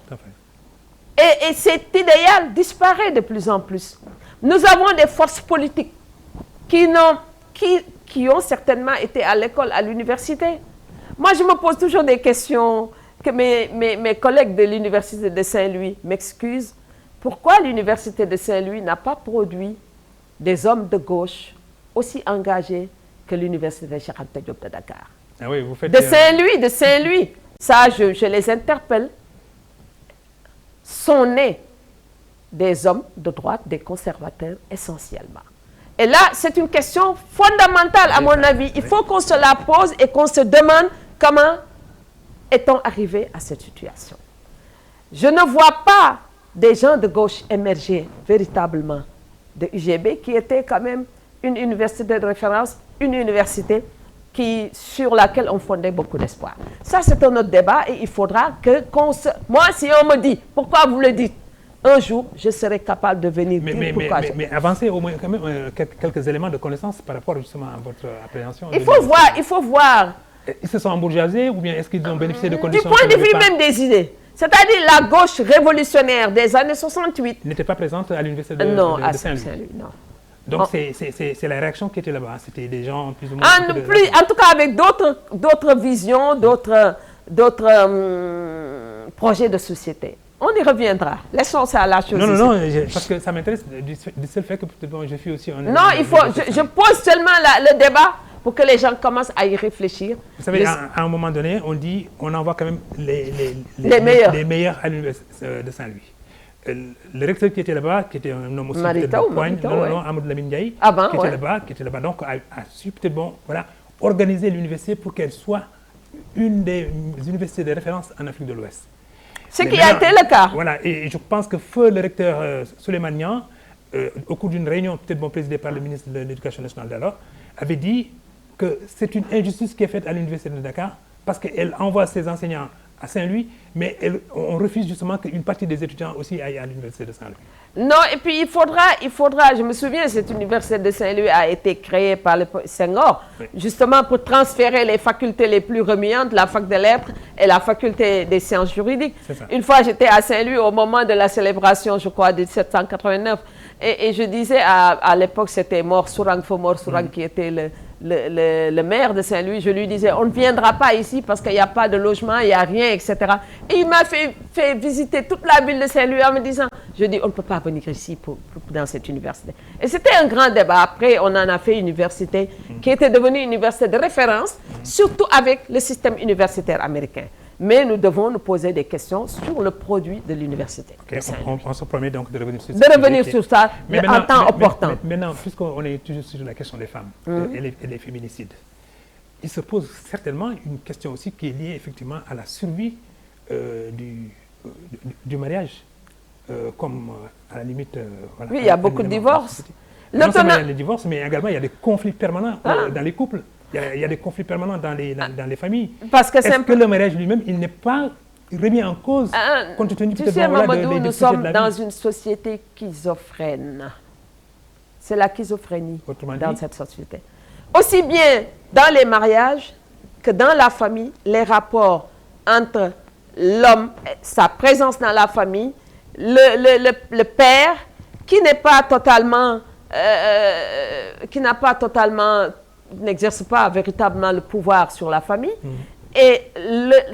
Et cet idéal disparaît de plus en plus. Nous avons des forces politiques qui ont certainement été à l'école, à l'université. Moi, je me pose toujours des questions que mes collègues de l'université de Saint-Louis m'excusent. Pourquoi l'université de Saint-Louis n'a pas produit des hommes de gauche aussi engagés que l'université de Cheikh Anta Diop de Dakar? Ah oui, vous faites de Saint-Louis. Ça, je les interpelle. Sont nés des hommes de droite, des conservateurs essentiellement. Et là, c'est une question fondamentale à mon avis. Il faut qu'on se la pose et qu'on se demande comment est-on arrivé à cette situation. Je ne vois pas des gens de gauche émerger véritablement de UGB, qui était quand même une université de référence, une université sur laquelle on fondait beaucoup d'espoir. Ça, c'est un autre débat et il faudra qu'on se... Moi, si on me dit, pourquoi vous le dites, un jour, je serai capable de venir dire pourquoi. Mais avancez au moins quand même quelques éléments de connaissance par rapport justement à votre appréhension. Il faut voir. Ils se sont embourgeoisés ou bien est-ce qu'ils ont bénéficié de conditions... Du point de vue même des idées. C'est-à-dire la gauche révolutionnaire des années 68. N'était pas présente à l'université de Saint-Louis. Non. Donc c'est la réaction qui était là-bas. C'était des gens plus ou moins... En tout cas avec d'autres visions, d'autres projets de société. On y reviendra. Laissons ça à la chose. Non, parce que ça m'intéresse du seul fait que je suis aussi... Non, je pose seulement le débat pour que les gens commencent à y réfléchir. Vous savez, à un moment donné, on envoie quand même les meilleurs à l'université de Saint-Louis. Le recteur qui était là-bas, qui était un homme aussi Amadou Lamine Ndiaye, qui était là-bas, donc a su peut-être organiser l'université pour qu'elle soit une des universités de référence en Afrique de l'Ouest. Ce qui a été le cas. Voilà, et je pense que feu le recteur Souleymane Niang, au cours d'une réunion peut-être présidée par le ministre de l'Éducation nationale d'alors, avait dit que c'est une injustice qui est faite à l'université de Dakar parce qu'elle envoie ses enseignants à Saint-Louis, mais on refuse justement qu'une partie des étudiants aussi aillent à l'université de Saint-Louis. Non, et puis il faudra, je me souviens, cette université de Saint-Louis a été créée par le Senghor, justement pour transférer les facultés les plus remuantes, la fac de lettres et la faculté des sciences juridiques. Une fois, j'étais à Saint-Louis au moment de la célébration, je crois, de 1789, et je disais, à l'époque, c'était Mor Sourang qui était le maire de Saint-Louis, je lui disais, on ne viendra pas ici parce qu'il n'y a pas de logement, il n'y a rien, etc. Et il m'a fait visiter toute la ville de Saint-Louis en me disant, je dis, on ne peut pas venir ici dans cette université. Et c'était un grand débat. Après, on en a fait une université qui était devenue une université de référence, surtout avec le système universitaire américain. Mais nous devons nous poser des questions sur le produit de l'université. Okay, on se promet donc de revenir sur ça. De revenir sur ça en temps opportun. Maintenant, puisqu'on est toujours sur la question des femmes et les féminicides, il se pose certainement une question aussi qui est liée effectivement à la survie du mariage, comme à la limite... voilà, oui, il y a beaucoup de divorces. Non seulement il y a des divorces, mais également il y a des conflits permanents dans les couples. Il y a des conflits permanents dans les familles. Parce que est-ce que le mariage lui-même, il n'est pas remis en cause compte tenu tu sais, Mamadou, nous sommes dans une société schizophrène. C'est la schizophrénie dans cette société. Aussi bien dans les mariages que dans la famille, les rapports entre l'homme, sa présence dans la famille, le père qui n'est pas totalement... n'exerce pas véritablement le pouvoir sur la famille. Et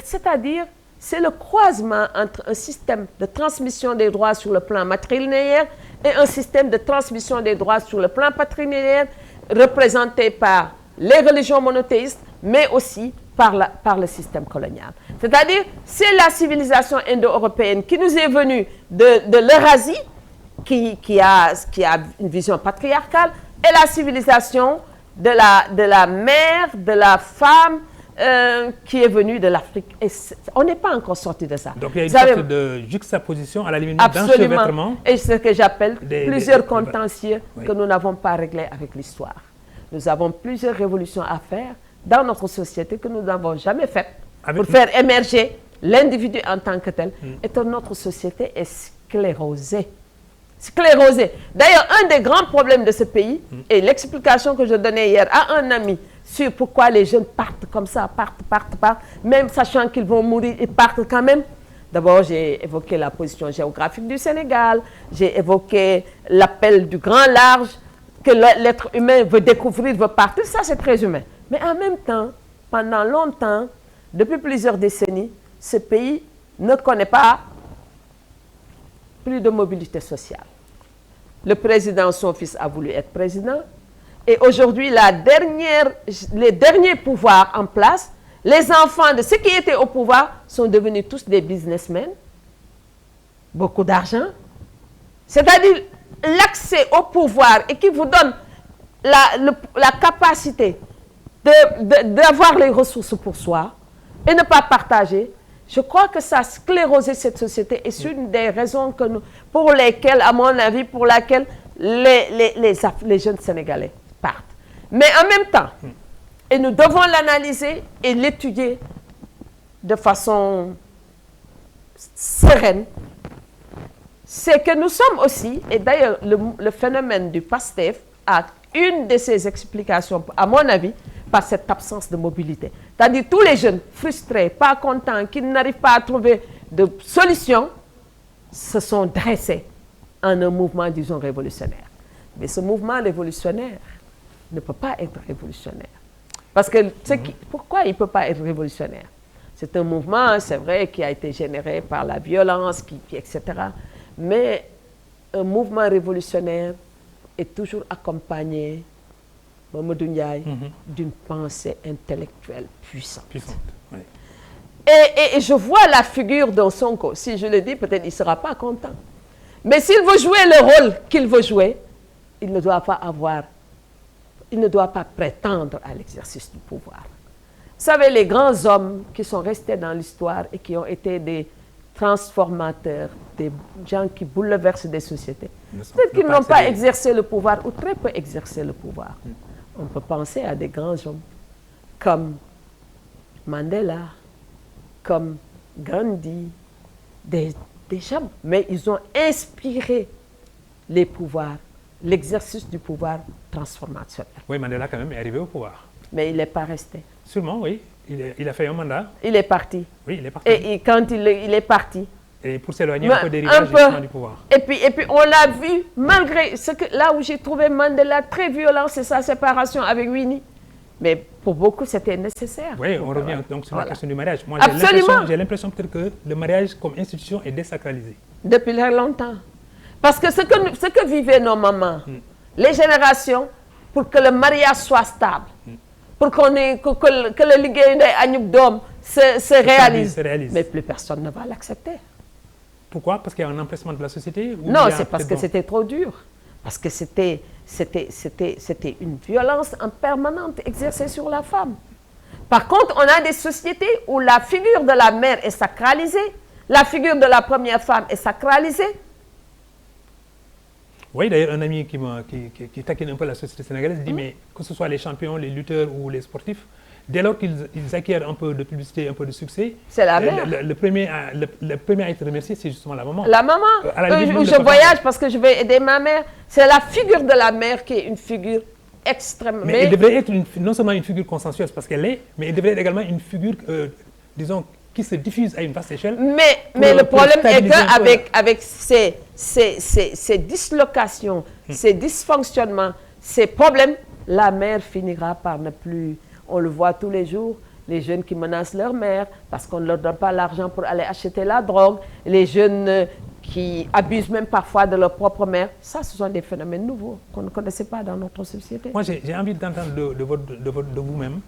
c'est-à-dire, c'est le croisement entre un système de transmission des droits sur le plan matrilinéaire et un système de transmission des droits sur le plan patrilinéaire représenté par les religions monothéistes, mais aussi par le système colonial. C'est-à-dire, c'est la civilisation indo-européenne qui nous est venue de l'Eurasie, qui a une vision patriarcale, et la civilisation de la mère, de la femme qui est venue de l'Afrique. Et on n'est pas encore sorti de ça. Donc il y a une sorte de juxtaposition à la limite d'enchevêtrement. Et c'est ce que j'appelle plusieurs contentieux que nous n'avons pas réglés avec l'histoire. Nous avons plusieurs révolutions à faire dans notre société que nous n'avons jamais faites pour faire émerger l'individu en tant que tel. Et que notre société est sclérosée. D'ailleurs, un des grands problèmes de ce pays, et l'explication que je donnais hier à un ami sur pourquoi les jeunes partent comme ça, partent, même sachant qu'ils vont mourir, ils partent quand même. D'abord, j'ai évoqué la position géographique du Sénégal, j'ai évoqué l'appel du grand large, que l'être humain veut découvrir, veut partir, ça c'est très humain. Mais en même temps, pendant longtemps, depuis plusieurs décennies, ce pays ne connaît pas plus de mobilité sociale. Le président, son fils, a voulu être président. Et aujourd'hui, les derniers pouvoirs en place, les enfants de ceux qui étaient au pouvoir sont devenus tous des businessmen. Beaucoup d'argent. C'est-à-dire l'accès au pouvoir et qui vous donne la capacité d'avoir les ressources pour soi et ne pas partager. Je crois que ça a sclérosé cette société et c'est une des raisons pour lesquelles, à mon avis, pour laquelle les jeunes Sénégalais partent. Mais en même temps, et nous devons l'analyser et l'étudier de façon sereine, c'est que nous sommes aussi, et d'ailleurs le phénomène du PASTEF a une de ses explications, à mon avis, par cette absence de mobilité. C'est-à-dire tous les jeunes frustrés, pas contents, qui n'arrivent pas à trouver de solution, se sont dressés en un mouvement, disons, révolutionnaire. Mais ce mouvement révolutionnaire ne peut pas être révolutionnaire. Parce que pourquoi il ne peut pas être révolutionnaire? C'est un mouvement, c'est vrai, qui a été généré par la violence, etc. Mais un mouvement révolutionnaire est toujours accompagné, Mamadou Ndiaye, d'une pensée intellectuelle puissante. Oui. Et je vois la figure d'un Sonko. Si je le dis, peut-être il ne sera pas content. Mais s'il veut jouer le rôle qu'il veut jouer, il ne doit pas prétendre à l'exercice du pouvoir. Vous savez, les grands hommes qui sont restés dans l'histoire et qui ont été des transformateurs, des gens qui bouleversent des sociétés, peut-être qu'ils n'ont pas exercé le pouvoir ou très peu exercé le pouvoir. On peut penser à des grands hommes comme Mandela, comme Gandhi, des gens, mais ils ont inspiré les pouvoirs, l'exercice du pouvoir transformationnel. Oui, Mandela quand même est arrivé au pouvoir. Mais il n'est pas resté. Sûrement, oui. Il a fait un mandat. Il est parti. Oui, il est parti. Et quand il est parti... Et pour s'éloigner un peu des rivages du pouvoir. Et puis on l'a vu, malgré ce que là où j'ai trouvé Mandela très violent, c'est sa séparation avec Winnie. Mais pour beaucoup, c'était nécessaire. Oui, on revient donc sur la question du mariage. Moi, Absolument. j'ai l'impression peut-être que le mariage comme institution est désacralisé. Depuis très longtemps. Parce que ce que vivaient nos mamans, les générations, pour que le mariage soit stable, pour que le liguey Agnub Dom se réalise. Mais plus personne ne va l'accepter. Pourquoi? Parce qu'il y a un empressement de la société? Non, c'est parce que c'était trop dur. Parce que c'était une violence en permanente exercée sur la femme. Par contre, on a des sociétés où la figure de la mère est sacralisée, la figure de la première femme est sacralisée. Oui, d'ailleurs, un ami qui taquine un peu la société sénégalaise dit, mais que ce soit les champions, les lutteurs ou les sportifs, dès lors qu'ils acquièrent un peu de publicité, un peu de succès, c'est la mère. Le premier à être remercié, c'est justement la maman. La maman. Je voyage parce que je vais aider ma mère. C'est la figure de la mère qui est une figure extrêmement... Mais elle devrait être non seulement une figure consensueuse parce qu'elle l'est, mais elle devrait être également une figure, disons, qui se diffuse à une vaste échelle. Mais le problème est qu'avec ces dislocations, ces dysfonctionnements, ces problèmes, la mère finira par ne plus... On le voit tous les jours, les jeunes qui menacent leur mère parce qu'on ne leur donne pas l'argent pour aller acheter la drogue, les jeunes qui abusent même parfois de leur propre mère. Ça, ce sont des phénomènes nouveaux qu'on ne connaissait pas dans notre société. Moi, j'ai envie d'entendre de vous-même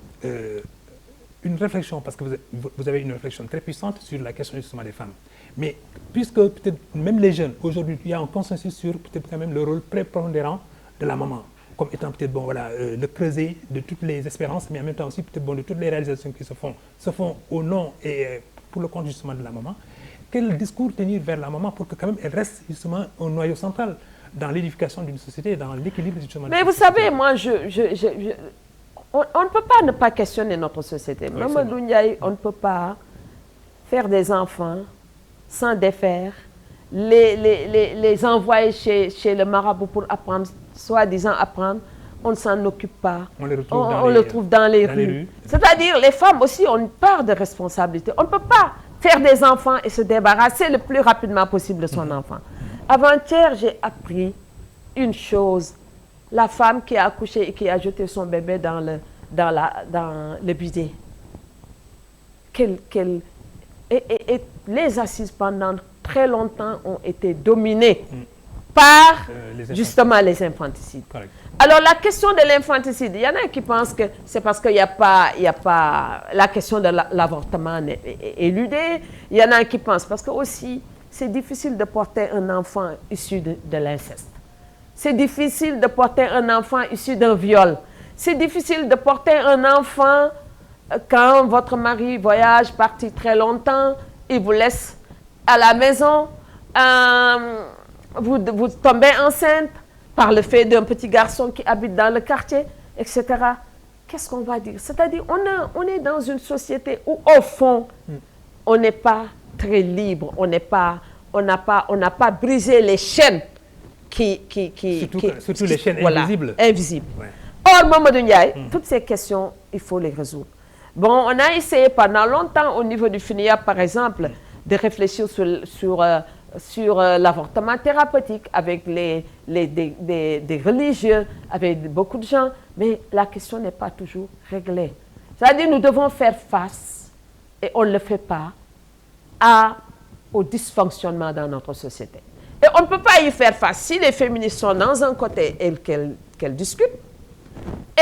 une réflexion, parce que vous avez une réflexion très puissante sur la question justement des femmes. Mais puisque peut-être même les jeunes, aujourd'hui, il y a un consensus sur peut-être quand même le rôle prépondérant de la maman, comme étant peut-être le creuset de toutes les espérances, mais en même temps aussi peut-être de toutes les réalisations qui se font au nom et pour le compte justement de la maman. Quel discours tenir vers la maman pour que quand même elle reste justement un noyau central dans l'édification d'une société, dans l'équilibre justement. Mais vous savez, moi, on ne peut pas ne pas questionner notre société. Oui, Mamadou Ndiaye, on ne peut pas faire des enfants sans défaire, les envoyer chez le marabout pour apprendre, soi-disant apprendre, on ne s'en occupe pas. On les retrouve dans les rues. C'est-à-dire, les femmes aussi ont une part de responsabilité. On ne peut pas faire des enfants et se débarrasser le plus rapidement possible de son enfant. Avant-hier, j'ai appris une chose. La femme qui a accouché et qui a jeté son bébé dans le bidet. Et les assises pendant très longtemps ont été dominées par justement les infanticides. Correct. Alors la question de l'infanticide, il y en a qui pensent que c'est parce qu'il n'y a pas la question de l'avortement est éludée. Il y en a qui pensent parce que aussi c'est difficile de porter un enfant issu de l'inceste. C'est difficile de porter un enfant issu d'un viol. C'est difficile de porter un enfant quand votre mari voyage, parti très longtemps, il vous laisse à la maison, vous tombez enceinte par le fait d'un petit garçon qui habite dans le quartier, etc. Qu'est-ce qu'on va dire? C'est-à-dire on est dans une société où, au fond, on n'est pas très libre, on n'a pas brisé les chaînes surtout les chaînes invisibles. Invisibles. Ouais. Or, Mamadou Ndiaye, toutes ces questions, il faut les résoudre. Bon, on a essayé pendant longtemps au niveau du FINIA, par exemple, de réfléchir sur l'avortement thérapeutique avec des religieux, avec beaucoup de gens, mais la question n'est pas toujours réglée. C'est-à-dire nous devons faire face, et on ne le fait pas, au dysfonctionnement dans notre société. Et on ne peut pas y faire face si les féministes sont dans un côté et qu'elles discutent,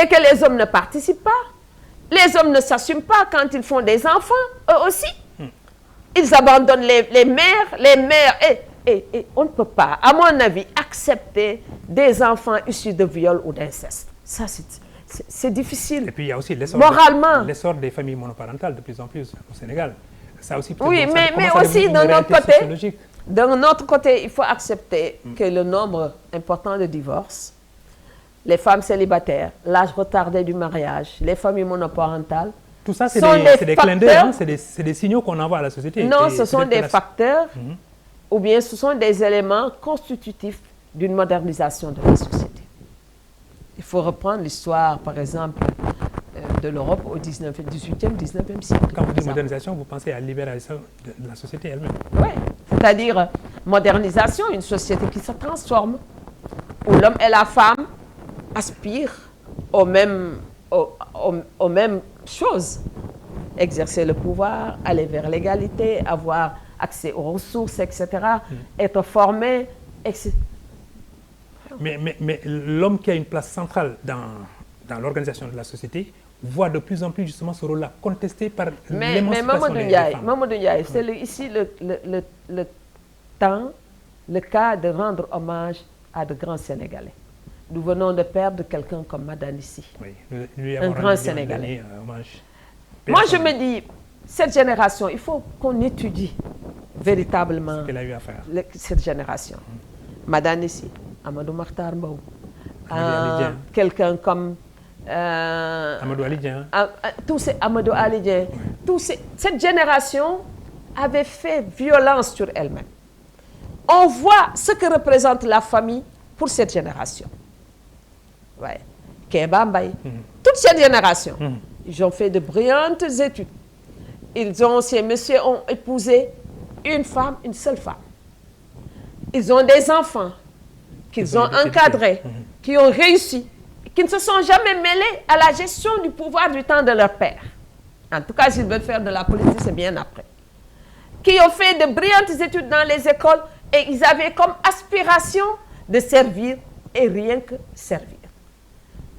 et que les hommes ne participent pas. Les hommes ne s'assument pas quand ils font des enfants, eux aussi. Ils abandonnent les mères, et on ne peut pas, à mon avis, accepter des enfants issus de viol ou d'inceste. Ça, c'est difficile. Et puis il y a aussi l'essor des familles monoparentales de plus en plus au Sénégal. Ça aussi, oui, mais aussi d'un autre côté, il faut accepter que le nombre important de divorces, les femmes célibataires, l'âge retardé du mariage, les familles monoparentales, tout ça, c'est des clins d'œil, hein, c'est des signaux qu'on envoie à la société. Non, ce sont des facteurs, ou bien ce sont des éléments constitutifs d'une modernisation de la société. Il faut reprendre l'histoire, par exemple, de l'Europe au 18e, 19e siècle. Quand vous dites modernisation, vous pensez à la libéralisation de la société elle-même. Oui, c'est-à-dire modernisation, une société qui se transforme, où l'homme et la femme aspirent aux mêmes aux mêmes choses. Exercer le pouvoir, aller vers l'égalité, avoir accès aux ressources, etc., être formé, etc. Mais l'homme qui a une place centrale dans l'organisation de la société voit de plus en plus justement ce rôle-là contesté par l'émancipation des femmes. Mamadou Ndiaye, c'est ici le temps, le cas de rendre hommage à de grands Sénégalais. Nous venons de perdre quelqu'un comme Madanissi, un grand Sénégalais. Moi, je me dis, cette génération, il faut qu'on étudie véritablement ce qu'elle a eu à faire. Cette génération. Madanissi, Amadou Makhtar Mbow, quelqu'un comme Amadou Ali Dieng. Amadou Ali Dieng. Cette génération avait fait violence sur elle-même. On voit ce que représente la famille pour cette génération. Ouais. Kéba Mbaye. Toute cette génération, ils ont fait de brillantes études. Ces messieurs ont épousé une femme, une seule femme. Ils ont des enfants qu'ils ont encadrés, qui ont réussi, qui ne se sont jamais mêlés à la gestion du pouvoir du temps de leur père. En tout cas, s'ils veulent faire de la politique, c'est bien après. Qui ont fait de brillantes études dans les écoles et ils avaient comme aspiration de servir et rien que servir.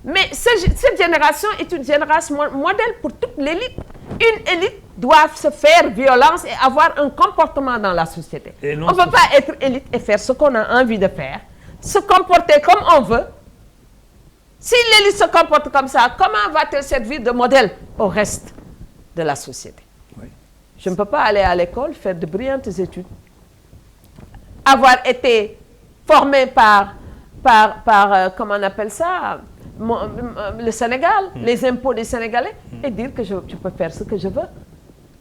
Mais cette génération est une génération modèle pour toute l'élite. Une élite doit se faire violence et avoir un comportement dans la société. On ne peut pas être élite et faire ce qu'on a envie de faire, se comporter comme on veut. Si l'élite se comporte comme ça, comment va-t-elle servir de modèle au reste de la société? Oui. Je ne peux pas aller à l'école, faire de brillantes études, avoir été formé par comment on appelle ça, le Sénégal, les impôts des Sénégalais, et dire que je peux faire ce que je veux,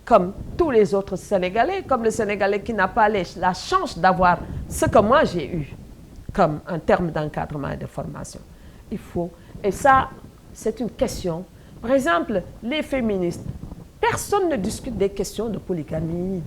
comme tous les autres Sénégalais, comme le Sénégalais qui n'a pas la chance d'avoir ce que moi j'ai eu, comme en termes d'encadrement et de formation. Il faut, et ça, c'est une question. Par exemple, les féministes, personne ne discute des questions de polygamie,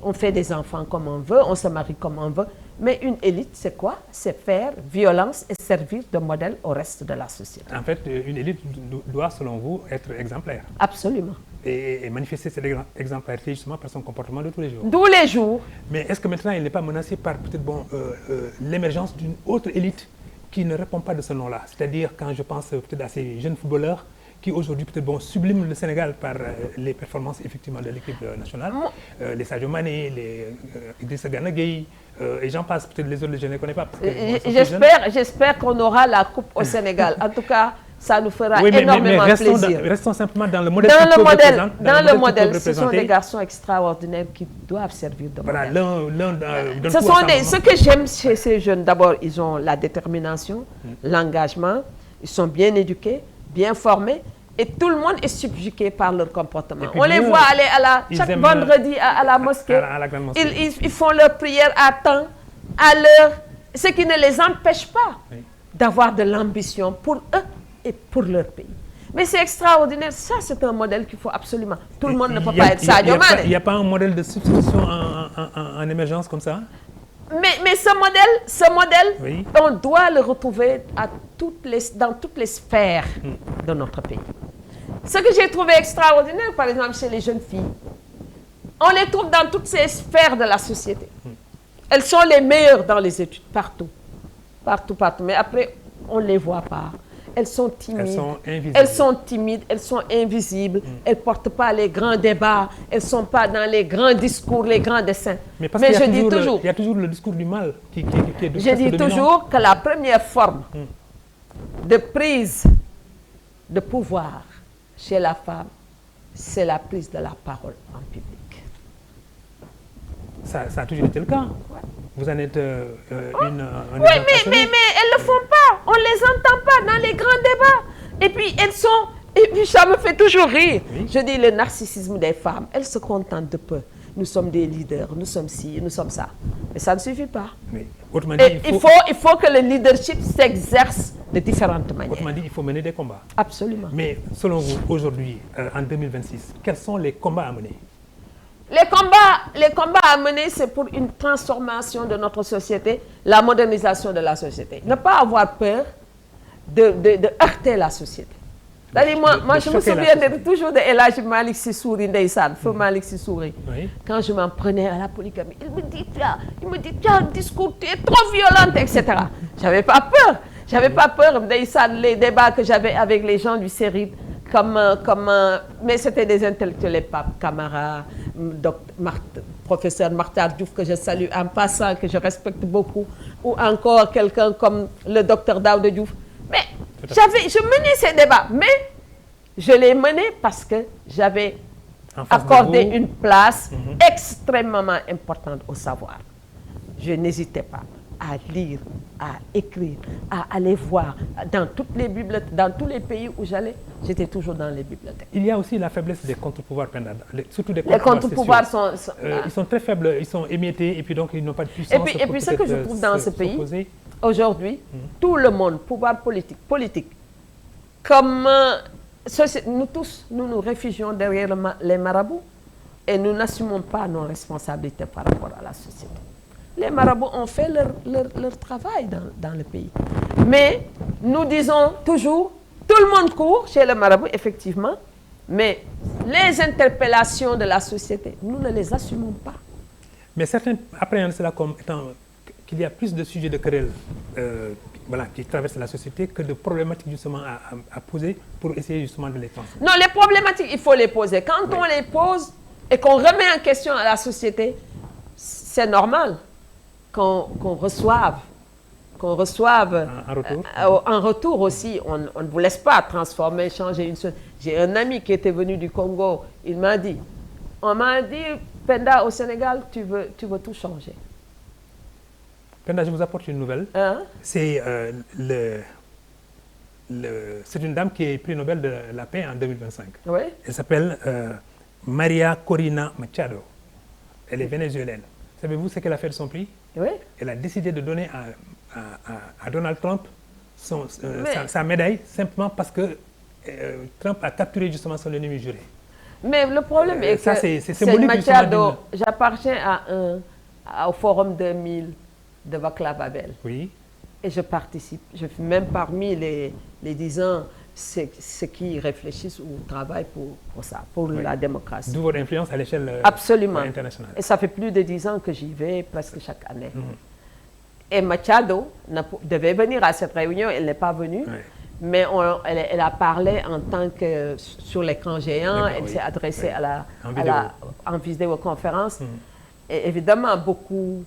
on fait des enfants comme on veut, on se marie comme on veut. Mais une élite, c'est quoi? C'est faire violence et servir de modèle au reste de la société. En fait, une élite doit, selon vous, être exemplaire. Absolument. Et manifester cette exemplarité justement par son comportement de tous les jours. Tous les jours. Mais est-ce que maintenant, il n'est pas menacé par peut-être l'émergence d'une autre élite qui ne répond pas de ce nom-là? C'est-à-dire, quand je pense peut-être à ces jeunes footballeurs qui aujourd'hui peut-être subliment le Sénégal par les performances effectivement de l'équipe nationale, les Sadio Mané, les Idrissa Gana Gueye, et j'en passe, peut-être les autres je ne les connais pas. J'espère qu'on aura la coupe au Sénégal. En tout cas, ça nous fera énormément plaisir. Restons simplement dans le modèle. Dans le modèle, ce sont des garçons extraordinaires qui doivent servir de modèle. Voilà, ce que j'aime chez ces jeunes, d'abord, ils ont la détermination, l'engagement, ils sont bien éduqués, bien formés, et tout le monde est subjugué par leur comportement. On les voit aller chaque vendredi à la mosquée. À la grande mosquée. Ils font leur prière à temps, à l'heure, ce qui ne les empêche pas d'avoir de l'ambition pour eux et pour leur pays. Mais c'est extraordinaire. Ça, c'est un modèle qu'il faut absolument. Tout le monde ne peut pas être Sadio Mané. Il n'y a pas un modèle de substitution en émergence comme ça? Mais ce modèle, on doit le retrouver dans toutes les sphères de notre pays. Ce que j'ai trouvé extraordinaire, par exemple, chez les jeunes filles, on les trouve dans toutes ces sphères de la société. Elles sont les meilleures dans les études, partout. Partout. Mais après, on ne les voit pas. Elles sont timides. Elles sont invisibles. Elles ne portent pas les grands débats. Elles ne sont pas dans les grands discours, les grands dessins. Mais je dis toujours, il y a toujours le discours du mal qui est je dis toujours que la première forme de prise de pouvoir chez la femme, c'est la prise de la parole en public. Ça a toujours été le cas. Ouais. Vous en êtes oui, mais elles ne le font pas. On ne les entend pas dans les grands débats. Et puis, ça me fait toujours rire. Oui. Je dis le narcissisme des femmes. Elles se contentent de peu. Nous sommes des leaders, nous sommes ci, nous sommes ça. Mais ça ne suffit pas. Oui. Autrement dit, il faut que le leadership s'exerce de différentes manières. Autrement dit, il faut mener des combats. Absolument. Mais selon vous, aujourd'hui, en 2026, quels sont les combats à mener? Les combats à mener, c'est pour une transformation de notre société, la modernisation de la société. Ne pas avoir peur de heurter la société. C'est-à-dire, moi je me souviens toujours de El Hadji Malick Sy Souris, ndeysaan, feu Malick Sy Souris. Oui. Quand je m'en prenais à la polygamie, il me dit, tu as un discours, tu es trop violente, etc. J'avais pas peur. J'avais pas peur, ndeysaan, les débats que j'avais avec les gens du CERID, mais c'était des intellectuels, Pape Camara, professeur Martar Diouf, que je salue en passant, que je respecte beaucoup, ou encore quelqu'un comme le docteur Daouda Diouf. Mais je menais ces débats, mais je les menais parce que j'avais accordé une place extrêmement importante au savoir. Je n'hésitais pas à lire, à écrire, à aller voir dans toutes les bibliothèques, dans tous les pays où j'allais, j'étais toujours dans les bibliothèques. Il y a aussi la faiblesse des contre-pouvoirs, surtout des contre-pouvoirs sont ils sont très faibles, ils sont émiettés et puis donc ils n'ont pas de puissance. Et puis ce que je trouve dans ce pays, aujourd'hui, tout le monde, pouvoir politique, comme nous tous, nous nous réfugions derrière les marabouts et nous n'assumons pas nos responsabilités par rapport à la société. Les marabouts ont fait leur travail dans le pays. Mais nous disons toujours, tout le monde court chez le marabout, effectivement, mais les interpellations de la société, nous ne les assumons pas. Mais certains appréhendent cela comme étant qu'il y a plus de sujets de querelle qui traversent la société que de problématiques justement à poser pour essayer justement de les transformer. Non, les problématiques, il faut les poser. Quand on les pose et qu'on remet en question à la société, c'est normal qu'on reçoive en retour aussi. On ne vous laisse pas transformer, changer une chose. J'ai un ami qui était venu du Congo, on m'a dit, Penda, au Sénégal, tu veux tout changer. Penda, je vous apporte une nouvelle. Hein? C'est une dame qui est prix Nobel de la paix en 2025. Oui. Elle s'appelle Maria Corina Machado. Elle est vénézuélienne. Savez-vous ce qu'elle a fait de son prix? Oui. Elle a décidé de donner à Donald Trump sa médaille simplement parce que Trump a capturé justement son ennemi juré. Mais le problème est que c'est Machado, j'appartiens au Forum 2000 de Václav Havel. Oui. Et je participe. Je suis même parmi les 10 ans ceux qui réfléchissent ou travaillent pour ça, pour la démocratie. D'où votre influence à l'échelle internationale. Et ça fait plus de 10 ans que j'y vais, presque chaque année. Et Machado devait venir à cette réunion, elle n'est pas venue, mais elle a parlé en tant que sur l'écran géant, elle s'est adressée en vidéoconférence. Et évidemment, beaucoup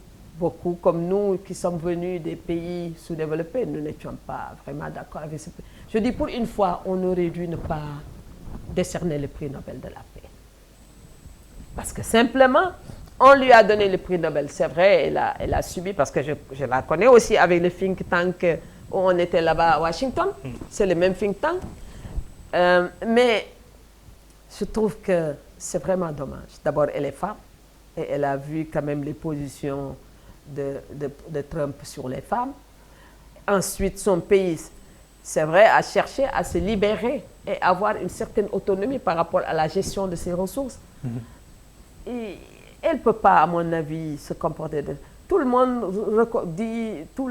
comme nous qui sommes venus des pays sous-développés, nous n'étions pas vraiment d'accord avec ce pays. Je dis, pour une fois, on aurait dû ne pas décerner le prix Nobel de la paix. Parce que simplement, on lui a donné le prix Nobel. C'est vrai, elle a subi, parce que je la connais aussi avec le think tank où on était là-bas à Washington. C'est le même think tank. Mais je trouve que c'est vraiment dommage. D'abord, elle est femme et elle a vu quand même les positions de Trump sur les femmes. Ensuite, son pays, c'est vrai, a cherché à se libérer et avoir une certaine autonomie par rapport à la gestion de ses ressources. Et elle ne peut pas, à mon avis, se comporter de... Tout le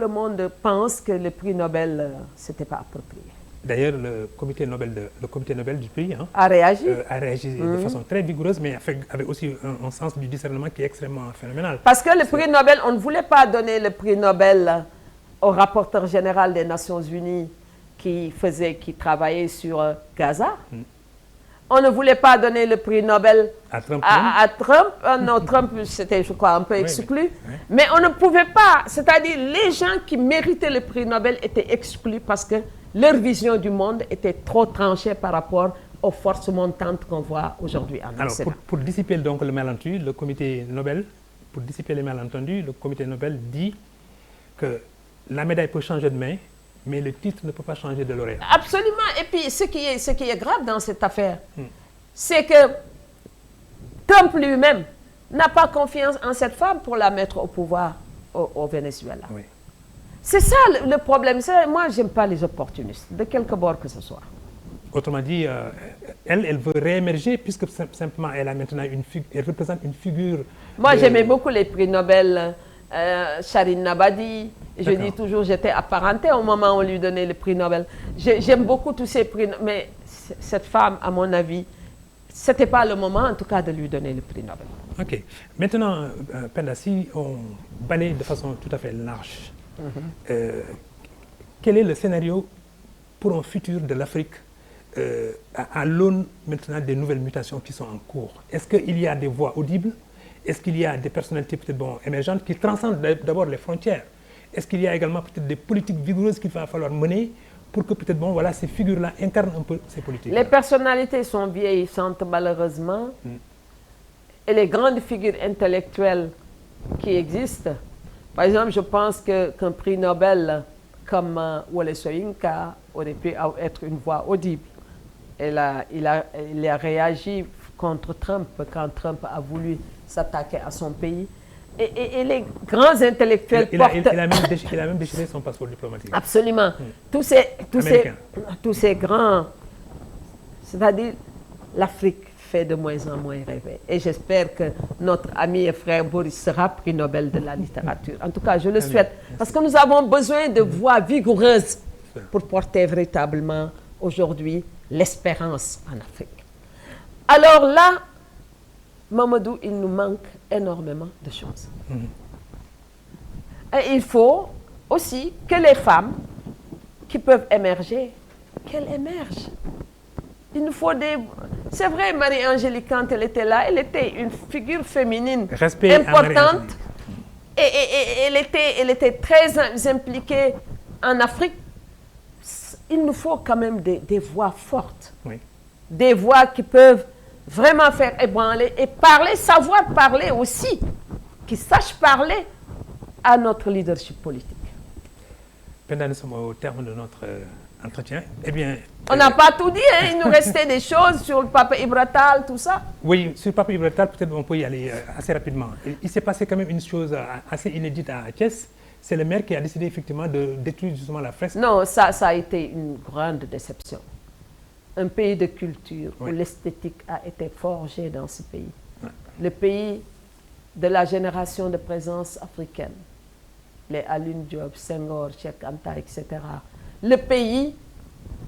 monde pense que le prix Nobel, ce n'était pas approprié. D'ailleurs, le comité Nobel du prix a réagi de façon très vigoureuse, mais avec aussi un sens du discernement qui est extrêmement phénoménal. Parce que le prix Nobel, on ne voulait pas donner le prix Nobel au rapporteur général des Nations Unies qui travaillait sur Gaza. On ne voulait pas donner le prix Nobel à Trump. Non, Trump, c'était, je crois, un peu exclu. Mais on ne pouvait pas. C'est-à-dire, les gens qui méritaient le prix Nobel étaient exclus parce que leur vision du monde était trop tranchée par rapport aux forces montantes qu'on voit aujourd'hui en Occident. Alors, pour dissiper donc le malentendu, le comité Nobel dit que la médaille peut changer de main, mais le titre ne peut pas changer de lauréat. Absolument. Et puis, ce qui est grave dans cette affaire, c'est que Trump lui-même n'a pas confiance en cette femme pour la mettre au pouvoir au Venezuela. Oui. C'est ça le problème. Moi, je n'aime pas les opportunistes, de quelque bord que ce soit. Autrement dit, elle veut réémerger puisque simplement elle a maintenant elle représente une figure. Moi, j'aimais beaucoup les prix Nobel, Shirin Ebadi. Je dis toujours, j'étais apparentée au moment où on lui donnait le prix Nobel. J'aime beaucoup tous ces prix, mais cette femme, à mon avis, ce n'était pas le moment, en tout cas, de lui donner le prix Nobel. Ok. Maintenant, Penda, si on balaye de façon tout à fait large, quel est le scénario pour un futur de l'Afrique à l'aune maintenant des nouvelles mutations qui sont en cours? Est-ce qu'il y a des voix audibles? Est-ce qu'il y a des personnalités peut-être émergentes qui transcendent d'abord les frontières? Est-ce qu'il y a également peut-être des politiques vigoureuses qu'il va falloir mener pour que peut-être voilà, ces figures-là incarnent un peu ces politiques? Les personnalités sont vieillissantes malheureusement. Et les grandes figures intellectuelles qui existent, par exemple, je pense qu'un prix Nobel comme Wole Soyinka aurait pu être une voix audible. Il a réagi contre Trump quand Trump a voulu s'attaquer à son pays. Et les grands intellectuels il a même déchiré son passeport diplomatique. Absolument. Tous ces grands... C'est-à-dire, l'Afrique fait de moins en moins rêver. Et j'espère que notre ami et frère Boris sera prix Nobel de la littérature. En tout cas, je le souhaite. Parce que nous avons besoin de voix vigoureuses pour porter véritablement aujourd'hui l'espérance en Afrique. Alors là, Mamadou, il nous manque énormément de choses. Et il faut aussi que les femmes qui peuvent émerger, qu'elles émergent. Il nous faut des... C'est vrai, Marie-Angélique, quand elle était là, elle était une figure féminine importante. Et elle était très impliquée en Afrique. Il nous faut quand même des voix fortes. Oui. Des voix qui peuvent vraiment faire ébranler et parler, savoir parler aussi. Qui sachent parler à notre leadership politique. Penda, nous sommes au terme de notre entretien. Eh bien, on n'a pas tout dit, hein. Il nous restait des choses sur le Pape Ibra Tall, tout ça. Oui, sur le Pape Ibra Tall, peut-être on peut y aller assez rapidement. Il s'est passé quand même une chose assez inédite à Thiès. C'est le maire qui a décidé effectivement de détruire justement la fresque. Non, ça a été une grande déception. Un pays de culture où l'esthétique a été forgée dans ce pays. Le pays de la génération de présence africaine. Les Alioune Diop, Senghor, Cheikh Anta, etc. Le pays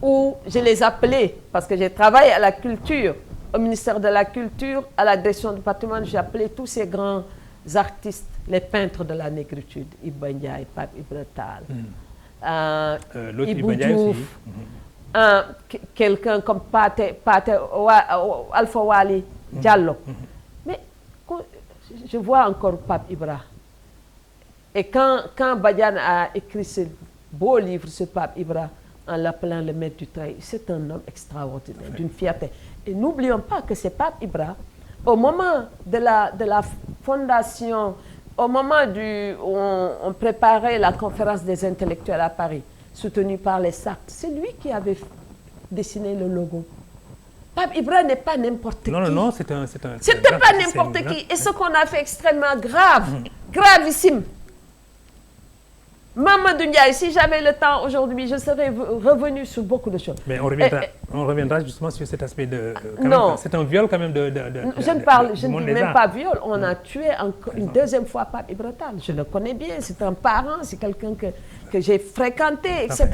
où je les appelais, parce que j'ai travaillé à la culture, au ministère de la Culture, à la direction du patrimoine, j'ai appelé tous ces grands artistes, les peintres de la négritude, Iba Ndiaye, Pape Ibra Tall, Ibou Diouf, quelqu'un comme Alpha Wali Diallo. Mais je vois encore Pape Ibra. Et quand Badiane a écrit ce beau livre sur Pape Ibra, en l'appelant le maître du travail, c'est un homme extraordinaire, d'une fierté. Et n'oublions pas que c'est Pape Ibra, au moment de la fondation, au moment où on préparait la conférence des intellectuels à Paris, soutenue par les SACT, c'est lui qui avait dessiné le logo. Pape Ibra n'est pas n'importe qui. Non, c'est C'était pas n'importe qui. Et ce qu'on a fait extrêmement grave, gravissime. Mamadou Ndiaye, si j'avais le temps aujourd'hui, je serais revenu sur beaucoup de choses. Mais on reviendra justement sur cet aspect de... Non. C'est un viol quand même je ne dis même pas viol. On a tué une deuxième fois Pape Ibra Tall. Je le connais bien, c'est un parent, c'est quelqu'un que j'ai fréquenté, etc.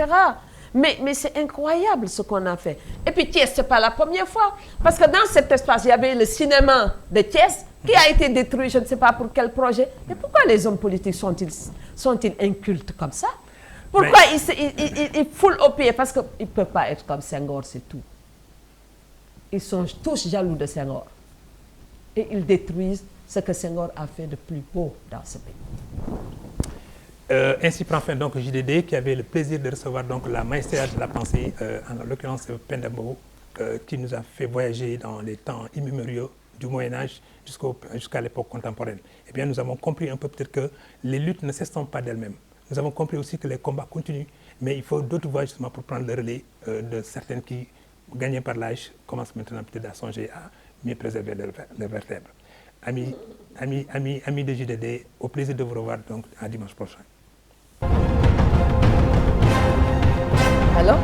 Mais c'est incroyable ce qu'on a fait. Et puis Thiès, ce n'est pas la première fois. Parce que dans cet espace, il y avait le cinéma de Thiès qui a été détruit, je ne sais pas pour quel projet. Mais pourquoi les hommes politiques sont-ils incultes comme ça? Pourquoi ils foulent au pied? Parce qu'ils ne peuvent pas être comme Senghor, c'est tout. Ils sont tous jaloux de Senghor. Et ils détruisent ce que Senghor a fait de plus beau dans ce pays. Ainsi prend fin donc JDD qui avait le plaisir de recevoir donc la maestria de la pensée, en l'occurrence Penda Mbow, qui nous a fait voyager dans les temps immémoriaux du Moyen-Âge jusqu'à l'époque contemporaine. Eh bien, nous avons compris un peu peut-être que les luttes ne cessent pas d'elles-mêmes. Nous avons compris aussi que les combats continuent, mais il faut d'autres voies justement pour prendre le relais de certaines qui, gagnées par l'âge, commencent maintenant peut-être à songer à mieux préserver leurs vertèbres. Amis de JDD, au plaisir de vous revoir donc à dimanche prochain. Alors?